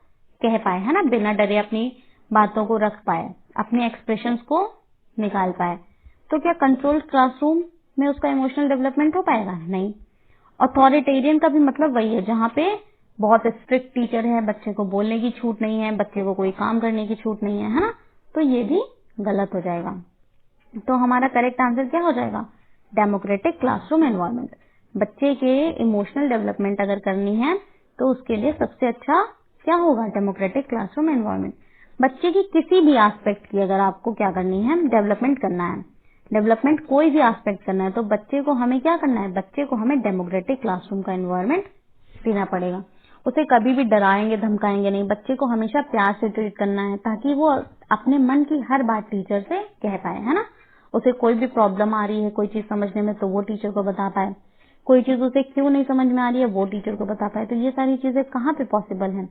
Speaker 1: कह पाए, है ना, बिना डरे अपनी बातों को रख पाए, अपने एक्सप्रेशंस को निकाल पाए। तो क्या कंट्रोल्ड क्लासरूम में उसका इमोशनल डेवलपमेंट हो पाएगा? नहीं। अथॉरिटेरियन का भी मतलब वही है, जहाँ पे बहुत स्ट्रिक्ट टीचर है, बच्चे को बोलने की छूट नहीं है, बच्चे को कोई काम करने की छूट नहीं है ना, तो ये भी गलत हो जाएगा। तो हमारा करेक्ट आंसर क्या हो जाएगा? Democratic classroom environment. बच्चे के इमोशनल डेवलपमेंट अगर करनी है तो उसके लिए सबसे अच्छा क्या होगा? Democratic classroom environment. बच्चे की किसी भी एस्पेक्ट की अगर आपको क्या करनी है, डेवलपमेंट करना है, डेवलपमेंट कोई भी एस्पेक्ट करना है तो बच्चे को हमें क्या करना है, बच्चे को हमें डेमोक्रेटिक क्लासरूम का एनवायरनमेंट देना पड़ेगा। उसे कभी भी डराएंगे धमकाएंगे नहीं, बच्चे को हमेशा प्यार से ट्रीट करना है ताकि वो अपने मन की हर बात टीचर से कह पाए, है ना। उसे कोई भी प्रॉब्लम आ रही है कोई चीज समझने में तो वो टीचर को बता पाए, कोई चीज उसे क्यों नहीं समझ में आ रही है वो टीचर को बता पाए। तो ये सारी चीजें कहाँ पे पॉसिबल है,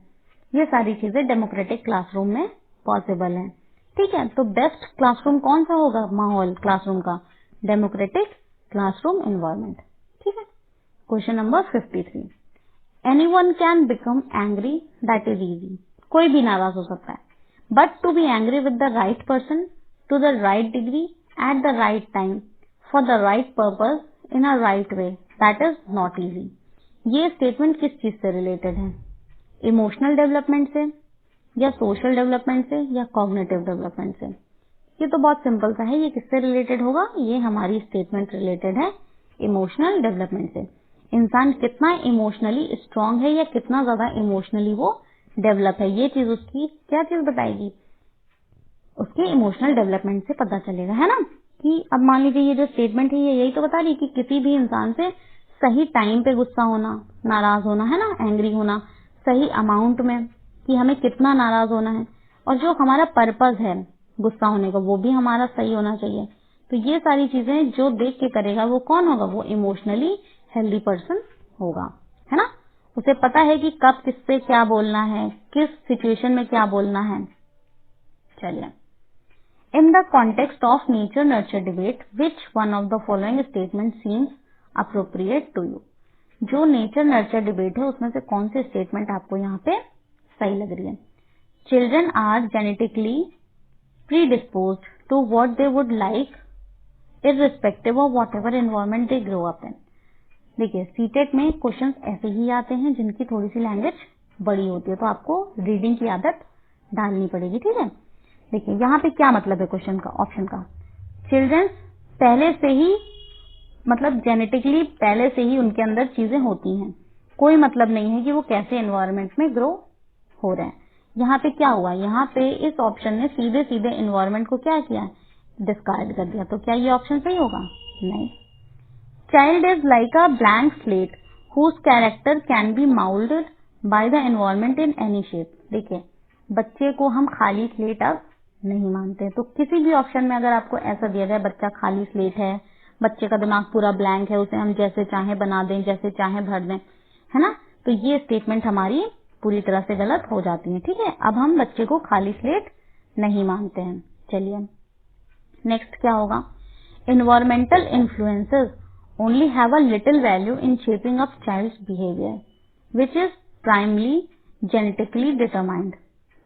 Speaker 1: ये सारी चीजें डेमोक्रेटिक क्लासरूम में पॉसिबल है। ठीक है, तो बेस्ट क्लासरूम कौन सा होगा माहौल क्लासरूम का, डेमोक्रेटिक क्लासरूम एनवायरनमेंट। ठीक है, question number 53, anyone can become angry, that is easy. कोई भी नाराज हो सकता है, but to be angry with the right person to the right degree at the right time for the right purpose in a right way, that is not easy. ये स्टेटमेंट किस चीज से रिलेटेड है, इमोशनल डेवलपमेंट से या सोशल डेवलपमेंट से या कॉग्निटिव डेवलपमेंट से? ये तो बहुत सिंपल सा है, ये किससे रिलेटेड होगा, ये हमारी स्टेटमेंट रिलेटेड है इमोशनल डेवलपमेंट से। इंसान कितना इमोशनली स्ट्रांग है या कितना ज्यादा इमोशनली वो डेवलप है, ये चीज उसकी क्या चीज बताएगी, उसके इमोशनल डेवलपमेंट से पता चलेगा, है ना। कि अब मान लीजिए ये जो स्टेटमेंट है ये यही तो बता रही है कि किसी भी इंसान से सही टाइम पे गुस्सा होना, नाराज होना, है ना, एंग्री होना, सही अमाउंट में कि हमें कितना नाराज होना है, और जो हमारा पर्पज है गुस्सा होने का वो भी हमारा सही होना चाहिए। तो ये सारी चीजें जो देख के करेगा वो कौन होगा, वो इमोशनली हेल्दी पर्सन होगा, है ना। उसे पता है कि कब किससे क्या बोलना है, किस सिचुएशन में क्या बोलना है। चलिए, in the context of nature nurture debate which one of the following statement seems appropriate to you. जो नेचर नर्चर डिबेट है उसमें से कौन सी स्टेटमेंट आपको यहाँ पे सही लग रही है? Children are genetically predisposed to what they would like irrespective of whatever environment they grow up in. देखिए, सीटेट में क्वेश्चन ऐसे ही आते हैं जिनकी थोड़ी सी लैंग्वेज बड़ी होती है, तो आपको रीडिंग की आदत डालनी पड़ेगी। ठीक है, देखिए यहाँ पे क्या मतलब है क्वेश्चन का, ऑप्शन का, चिल्ड्रन पहले से ही मतलब जेनेटिकली पहले से ही उनके अंदर चीजें होती हैं, कोई मतलब नहीं है कि वो कैसे एनवायरनमेंट में ग्रो हो रहे हैं। यहाँ पे क्या हुआ, यहाँ पे इस ऑप्शन ने सीधे सीधे एनवायरनमेंट को क्या किया, डिस्कार्ड कर दिया। तो क्या ये ऑप्शन सही होगा? नहीं। Child is like a blank slate whose character can be moulded by the environment in any shape. देखिए, बच्चे को हम खाली स्लेट अब नहीं मानते, तो किसी भी ऑप्शन में अगर आपको ऐसा दिया जाए बच्चा खाली स्लेट है, बच्चे का दिमाग पूरा ब्लैंक है, उसे हम जैसे चाहे बना दें, जैसे चाहे भर दें, है ना, तो ये स्टेटमेंट हमारी पूरी तरह से गलत हो जाती है। ठीक है, अब हम बच्चे को खाली स्लेट नहीं मानते हैं। चलिए, नेक्स्ट क्या होगा, environmental influences only have a little value in shaping up child's behaviour which is primely genetically determined.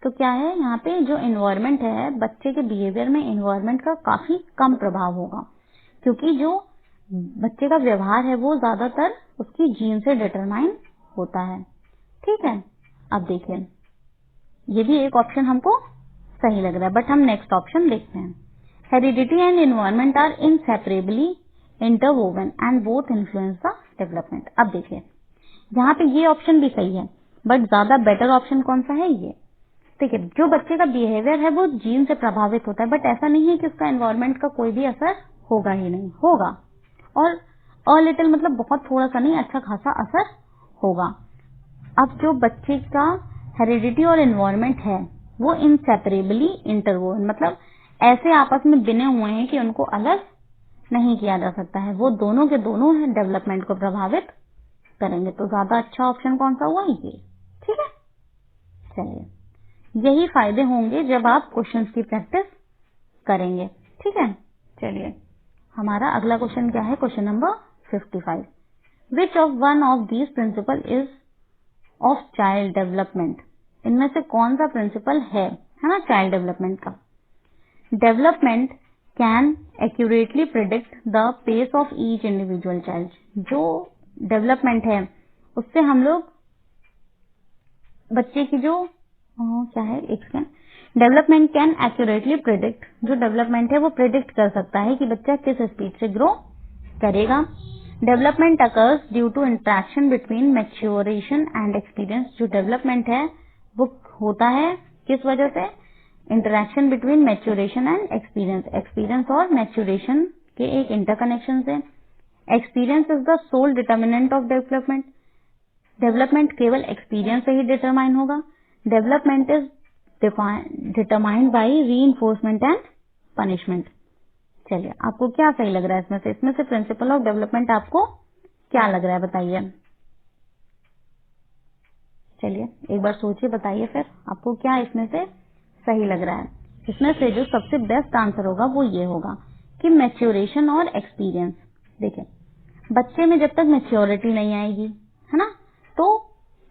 Speaker 1: तो क्या है, यहाँ पे जो एनवायरमेंट है बच्चे के बिहेवियर में एनवायरमेंट का काफी कम प्रभाव होगा, क्योंकि जो बच्चे का व्यवहार है वो ज्यादातर उसकी जीन से डिटरमाइन होता है। ठीक है, अब देखिए, ये भी एक ऑप्शन हमको सही लग रहा है, बट हम नेक्स्ट ऑप्शन देखते हैं। Heredity and environment are inseparably interwoven and both influence the development. अब देखिए, यहाँ पे ये ऑप्शन भी सही है, बट ज्यादा बेटर ऑप्शन कौन सा है, ये देखिए, जो बच्चे का बिहेवियर है वो जीन से प्रभावित होता है, बट ऐसा नहीं है कि उसका एनवायरमेंट का कोई भी असर होगा ही नहीं, होगा, और अ लिटिल मतलब बहुत थोड़ा सा नहीं, अच्छा खासा असर होगा। अब जो बच्चे का हेरिडिटी और एनवायरमेंट है वो इनसेपरेबली इंटरवोवन, मतलब ऐसे आपस में बिने हुए हैं कि उनको अलग नहीं किया जा सकता है, वो दोनों के दोनों डेवलपमेंट को प्रभावित करेंगे। तो ज्यादा अच्छा ऑप्शन कौन सा हुआ, ये। ठीक है, चलिए, यही फायदे होंगे जब आप क्वेश्चंस की प्रैक्टिस करेंगे। ठीक है, चलिए, हमारा अगला क्वेश्चन क्या है, question number 55, which of one of these principle is of child development. इनमें से कौन सा प्रिंसिपल है ना चाइल्ड डेवलपमेंट का। Development can accurately predict the pace of each individual child. जो डेवलपमेंट है उससे हम लोग बच्चे की जो क्या है, एक second, development can accurately predict, जो डेवलपमेंट है वो प्रिडिक्ट कर सकता है कि बच्चा किस स्पीड से ग्रो करेगा। Development occurs due to interaction between maturation and experience. जो डेवलपमेंट है वो होता है किस वजह से, interaction between maturation and experience, experience और मैच्योरेशन के एक इंटरकनेक्शन है। Experience is the sole determinant of development. Development केवल एक्सपीरियंस से ही डिटरमाइन होगा। Development is determined by reinforcement and punishment. चलिए, आपको क्या सही लग रहा है इसमें से प्रिंसिपल ऑफ डेवलपमेंट आपको क्या लग रहा है बताइए। चलिए एक बार सोचिए, बताइए फिर आपको क्या इसमें से सही लग रहा है। इसमें से जो सबसे बेस्ट आंसर होगा वो ये होगा कि मैच्योरेशन और एक्सपीरियंस। देखिए, बच्चे में जब तक मैच्योरिटी नहीं आएगी, है ना, तो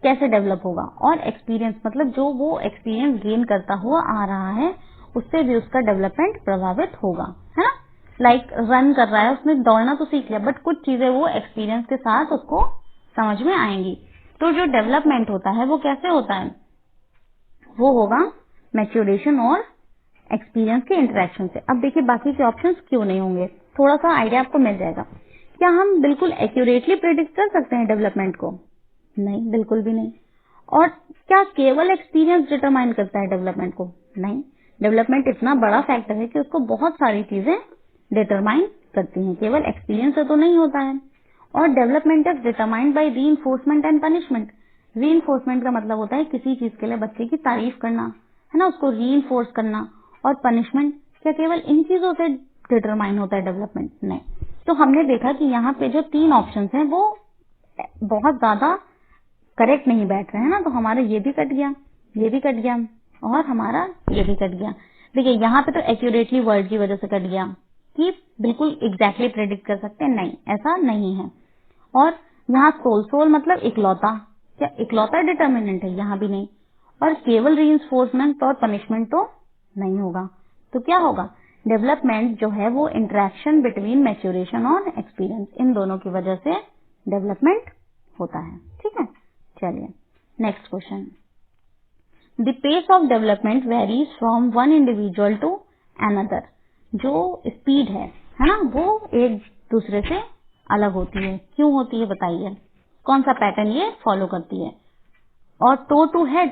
Speaker 1: कैसे डेवलप होगा। और एक्सपीरियंस मतलब जो वो एक्सपीरियंस गेन करता हुआ आ रहा है, उससे भी उसका डेवलपमेंट प्रभावित होगा, है ना। लाइक रन कर रहा है, उसने दौड़ना तो सीख लिया, बट कुछ चीजें वो एक्सपीरियंस के साथ उसको समझ में आएंगी। तो जो डेवलपमेंट होता है वो कैसे होता है, वो होगा मैच्योरेशन और एक्सपीरियंस के इंटरेक्शन से। अब देखिए बाकी के ऑप्शंस क्यों नहीं होंगे, थोड़ा सा आइडिया आपको मिल जाएगा। क्या हम बिल्कुल एक्यूरेटली प्रेडिक्ट कर सकते हैं डेवलपमेंट को? नहीं, बिल्कुल भी नहीं। और क्या केवल एक्सपीरियंस डिटरमाइन करता है डेवलपमेंट को? नहीं, डेवलपमेंट इतना बड़ा फैक्टर है कि उसको बहुत सारी चीजें डिटरमाइन करती हैं, केवल एक्सपीरियंस से तो नहीं होता है। और development is determined by reinforcement and punishment. Reinforcement का मतलब होता है किसी चीज के लिए बच्चे की तारीफ करना, है ना, उसको रीइंफोर्स करना। और पनिशमेंट क्या केवल इन चीजों से डिटरमाइन होता है डेवलपमेंट? नहीं। तो हमने देखा कि यहाँ पे जो 3 ऑप्शंस हैं वो बहुत ज्यादा करेक्ट नहीं बैठ रहे हैं ना, तो हमारा ये भी कट गया, ये भी कट गया और हमारा ये भी कट गया। देखिए यहाँ पे तो एक्यूरेटली वर्ड की वजह से कट गया कि बिल्कुल एग्जैक्टली प्रेडिक्ट कर सकते हैं, नहीं, ऐसा नहीं है। और यहाँ सोल मतलब इकलौता, क्या इकलौता डिटर्मिनेंट है? यहाँ भी नहीं। और केवल रीइंफोर्समेंट और पनिशमेंट तो नहीं होगा। तो क्या होगा, डेवलपमेंट जो है वो इंटरेक्शन बिटवीन मैच्योरेशन और एक्सपीरियंस, इन दोनों की वजह से डेवलपमेंट होता है। ठीक है, चलिए next question. The pace of development varies from one individual to another. जो स्पीड है ना, वो एक दूसरे से अलग होती है। क्यों होती है बताइए, कौन सा पैटर्न ये फॉलो करती है। और टो टू हेड,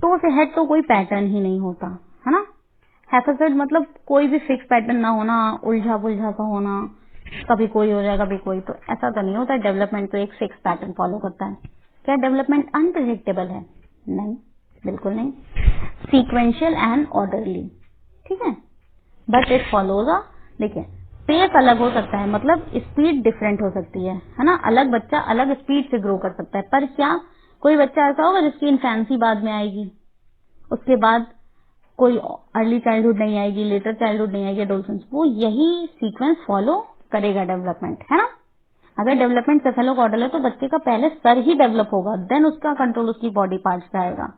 Speaker 1: टो से हेड तो कोई पैटर्न ही नहीं होता, है ना। हैफेजेड मतलब कोई भी फिक्स पैटर्न ना होना, उलझा पुलझा सा होना, कभी कोई हो जाए कभी कोई, तो ऐसा तो नहीं होता। डेवलपमेंट तो एक फिक्स पैटर्न फॉलो करता है। क्या डेवलपमेंट अनप्रेडिक्टेबल है? नहीं, बिल्कुल नहीं। सीक्वेंशियल एंड ऑर्डरली, ठीक है, बट इट फॉलोज अ, देखिए पेस अलग हो सकता है, मतलब स्पीड डिफरेंट हो सकती है ना। अलग बच्चा अलग स्पीड से ग्रो कर सकता है, पर क्या कोई बच्चा ऐसा होगा जिसकी इन्फेंसी बाद में आएगी, उसके बाद कोई अर्ली चाइल्डहुड नहीं आएगी, लेटर चाइल्डहुड नहीं आएगी, एडोलसेंस, वो यही सीक्वेंस फॉलो करेगा डेवलपमेंट, है ना। अगर डेवलपमेंट सेफेलोकॉर्डल है तो बच्चे का पहले सर ही डेवलप होगा, देन उसका कंट्रोल उसकी बॉडी पार्ट्स पे आएगा।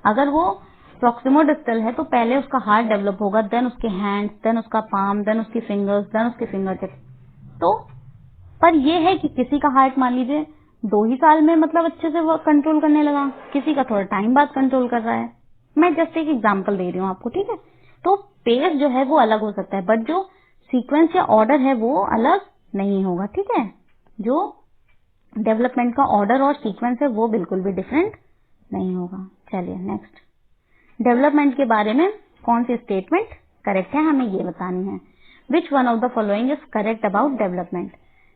Speaker 1: अगर वो प्रॉक्सिमोडिस्टल है तो पहले उसका हार्ट डेवलप होगा, देन उसके हैंड्स, देन उसका पाम, देन उसकी फिंगर्स, देन उसकी फिंगर टिप्स। तो पर ये है कि किसी का हार्ट मान लीजिए 2 ही साल में मतलब अच्छे से वो कंट्रोल करने लगा, किसी का थोड़ा टाइम बाद कंट्रोल कर रहा है। मैं जस्ट एक एग्जांपल दे रही हूँ आपको, ठीक है। तो पेस जो है वो अलग हो सकता है, बट जो सीक्वेंस या ऑर्डर है वो अलग नहीं होगा, ठीक है। जो डेवलपमेंट का ऑर्डर और सीक्वेंस है वो बिल्कुल भी डिफरेंट नहीं होगा। चलिए नेक्स्ट, डेवलपमेंट के बारे में कौन सी स्टेटमेंट करेक्ट है हमें ये बतानी है। विच one of the following is correct about development.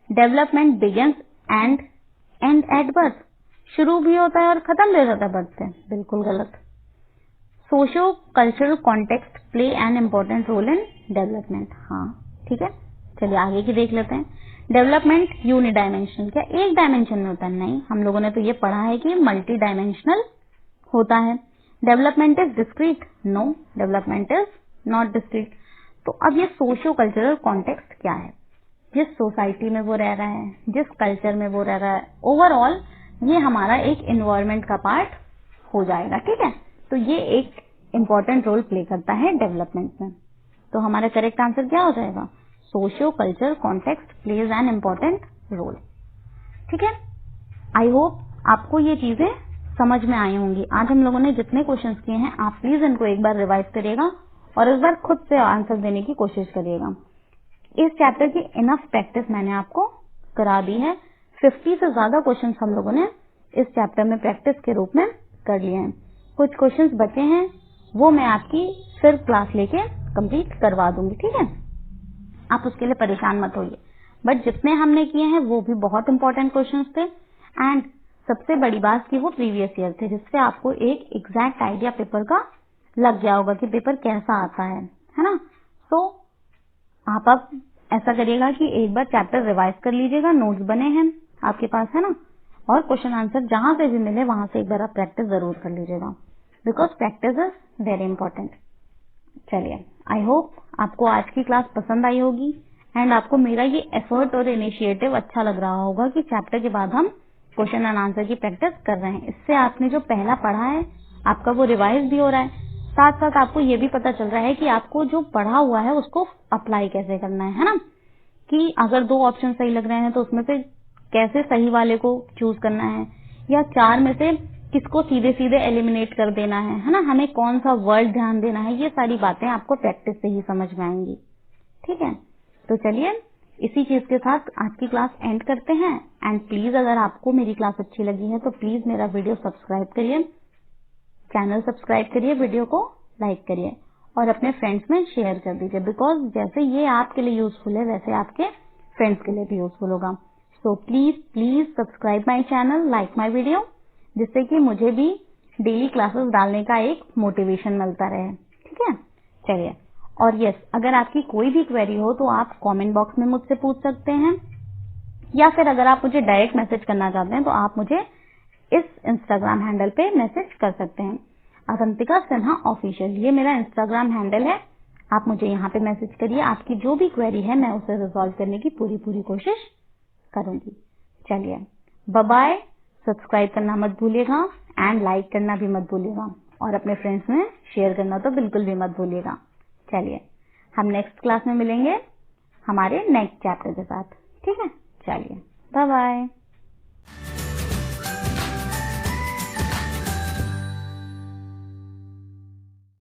Speaker 1: Development begins and and at birth, शुरू भी होता है और खत्म भी हो जाता है बर्थ से, बिल्कुल गलत। Socio cultural context play an important role in development, हाँ ठीक है। चलिए आगे की देख लेते हैं। डेवलपमेंट यूनिडायमेंशनल, क्या एक डायमेंशन में होता है? नहीं, हम लोगों ने तो ये पढ़ा है कि मल्टी डायमेंशनल होता है। Development is discrete, no development is not discrete. तो अब ये सोशियो कल्चरल कॉन्टेक्स्ट क्या है, जिस सोसाइटी में वो रह रहा है, जिस कल्चर में वो रह रहा है, ओवरऑल ये हमारा एक एनवायरमेंट का पार्ट हो जाएगा, ठीक है। तो ये एक इम्पोर्टेंट रोल प्ले करता है डेवलपमेंट में। तो हमारा करेक्ट आंसर क्या हो जाएगा, socio cultural context plays an important role, ठीक है। आई होप आपको ये चीजें समझ में आई होंगी। आज हम लोगों ने जितने क्वेश्चंस किए हैं आप प्लीज इनको एक बार रिवाइज करिएगा और इस बार खुद से आंसर देने की कोशिश करिएगा। इस चैप्टर की इनफ प्रैक्टिस मैंने आपको करा दी है। 50 से ज्यादा क्वेश्चंस हम लोगों ने इस चैप्टर में प्रैक्टिस के रूप में कर लिए हैं। कुछ क्वेश्चंस बचे हैं वो मैं आपकी फिर क्लास लेके कंप्लीट करवा दूंगी, ठीक है। आप उसके लिए परेशान मत होइए, बट जितने हमने किए हैं वो भी बहुत इंपॉर्टेंट क्वेश्चन थे। एंड सबसे बड़ी बात कि वो प्रीवियस ईयर थे, जिससे आपको एक एग्जैक्ट आइडिया पेपर का लग गया होगा कि पेपर कैसा आता है ना। तो आप अब ऐसा करिएगा कि एक बार चैप्टर रिवाइज कर लीजिएगा, नोट्स बने हैं आपके पास, है ना, और क्वेश्चन आंसर जहां से भी मिले वहां से एक बार आप प्रैक्टिस जरूर कर लीजिएगा, because practice is very important. चलिए, आई होप आपको आज की क्लास पसंद आई होगी एंड आपको मेरा ये एफर्ट और इनिशिएटिव अच्छा लग रहा होगा कि चैप्टर के बाद हम क्वेश्चन एंड आंसर की प्रैक्टिस कर रहे हैं। इससे आपने जो पहला पढ़ा है आपका वो रिवाइज भी हो रहा है, साथ साथ आपको ये भी पता चल रहा है कि आपको जो पढ़ा हुआ है उसको अप्लाई कैसे करना है ना, कि अगर 2 ऑप्शन सही लग रहे हैं तो उसमें से कैसे सही वाले को चूज करना है, या 4 में से किसको सीधे सीधे एलिमिनेट कर देना है ना, हमें कौन सा वर्ड ध्यान देना है, ये सारी बातें आपको प्रैक्टिस से ही समझ में आएंगी। ठीक है, तो चलिए इसी चीज के साथ आज की क्लास एंड करते हैं। एंड प्लीज अगर आपको मेरी क्लास अच्छी लगी है तो प्लीज मेरा वीडियो सब्सक्राइब करिए, चैनल सब्सक्राइब करिए, वीडियो को लाइक करिए और अपने फ्रेंड्स में शेयर कर दीजिए, बिकॉज जैसे ये आपके लिए यूजफुल है वैसे आपके फ्रेंड्स के लिए भी यूजफुल होगा। So please subscribe my channel, like my video, जिससे कि मुझे भी डेली क्लासेस डालने का एक मोटिवेशन मिलता रहे। ठीक है, चलिए, और यस, अगर आपकी कोई भी क्वेरी हो तो आप कमेंट बॉक्स में मुझसे पूछ सकते हैं, या फिर अगर आप मुझे डायरेक्ट मैसेज करना चाहते हैं तो आप मुझे इस इंस्टाग्राम हैंडल पे मैसेज कर सकते हैं, अवंतिका सिन्हा ऑफिशियल, ये मेरा इंस्टाग्राम हैंडल है। आप मुझे यहाँ पे मैसेज करिए, आपकी जो भी क्वेरी है मैं उसे रिजॉल्व करने की पूरी कोशिश करूंगी। चलिए, बाय बाय, सब्सक्राइब करना मत भूलिएगा एंड लाइक करना भी मत भूलिएगा, और अपने फ्रेंड्स में शेयर करना तो बिल्कुल भी मत भूलिएगा। चलिए, हम नेक्स्ट क्लास में मिलेंगे हमारे नेक्स्ट चैप्टर के साथ। ठीक है, चलिए, बाय बाय।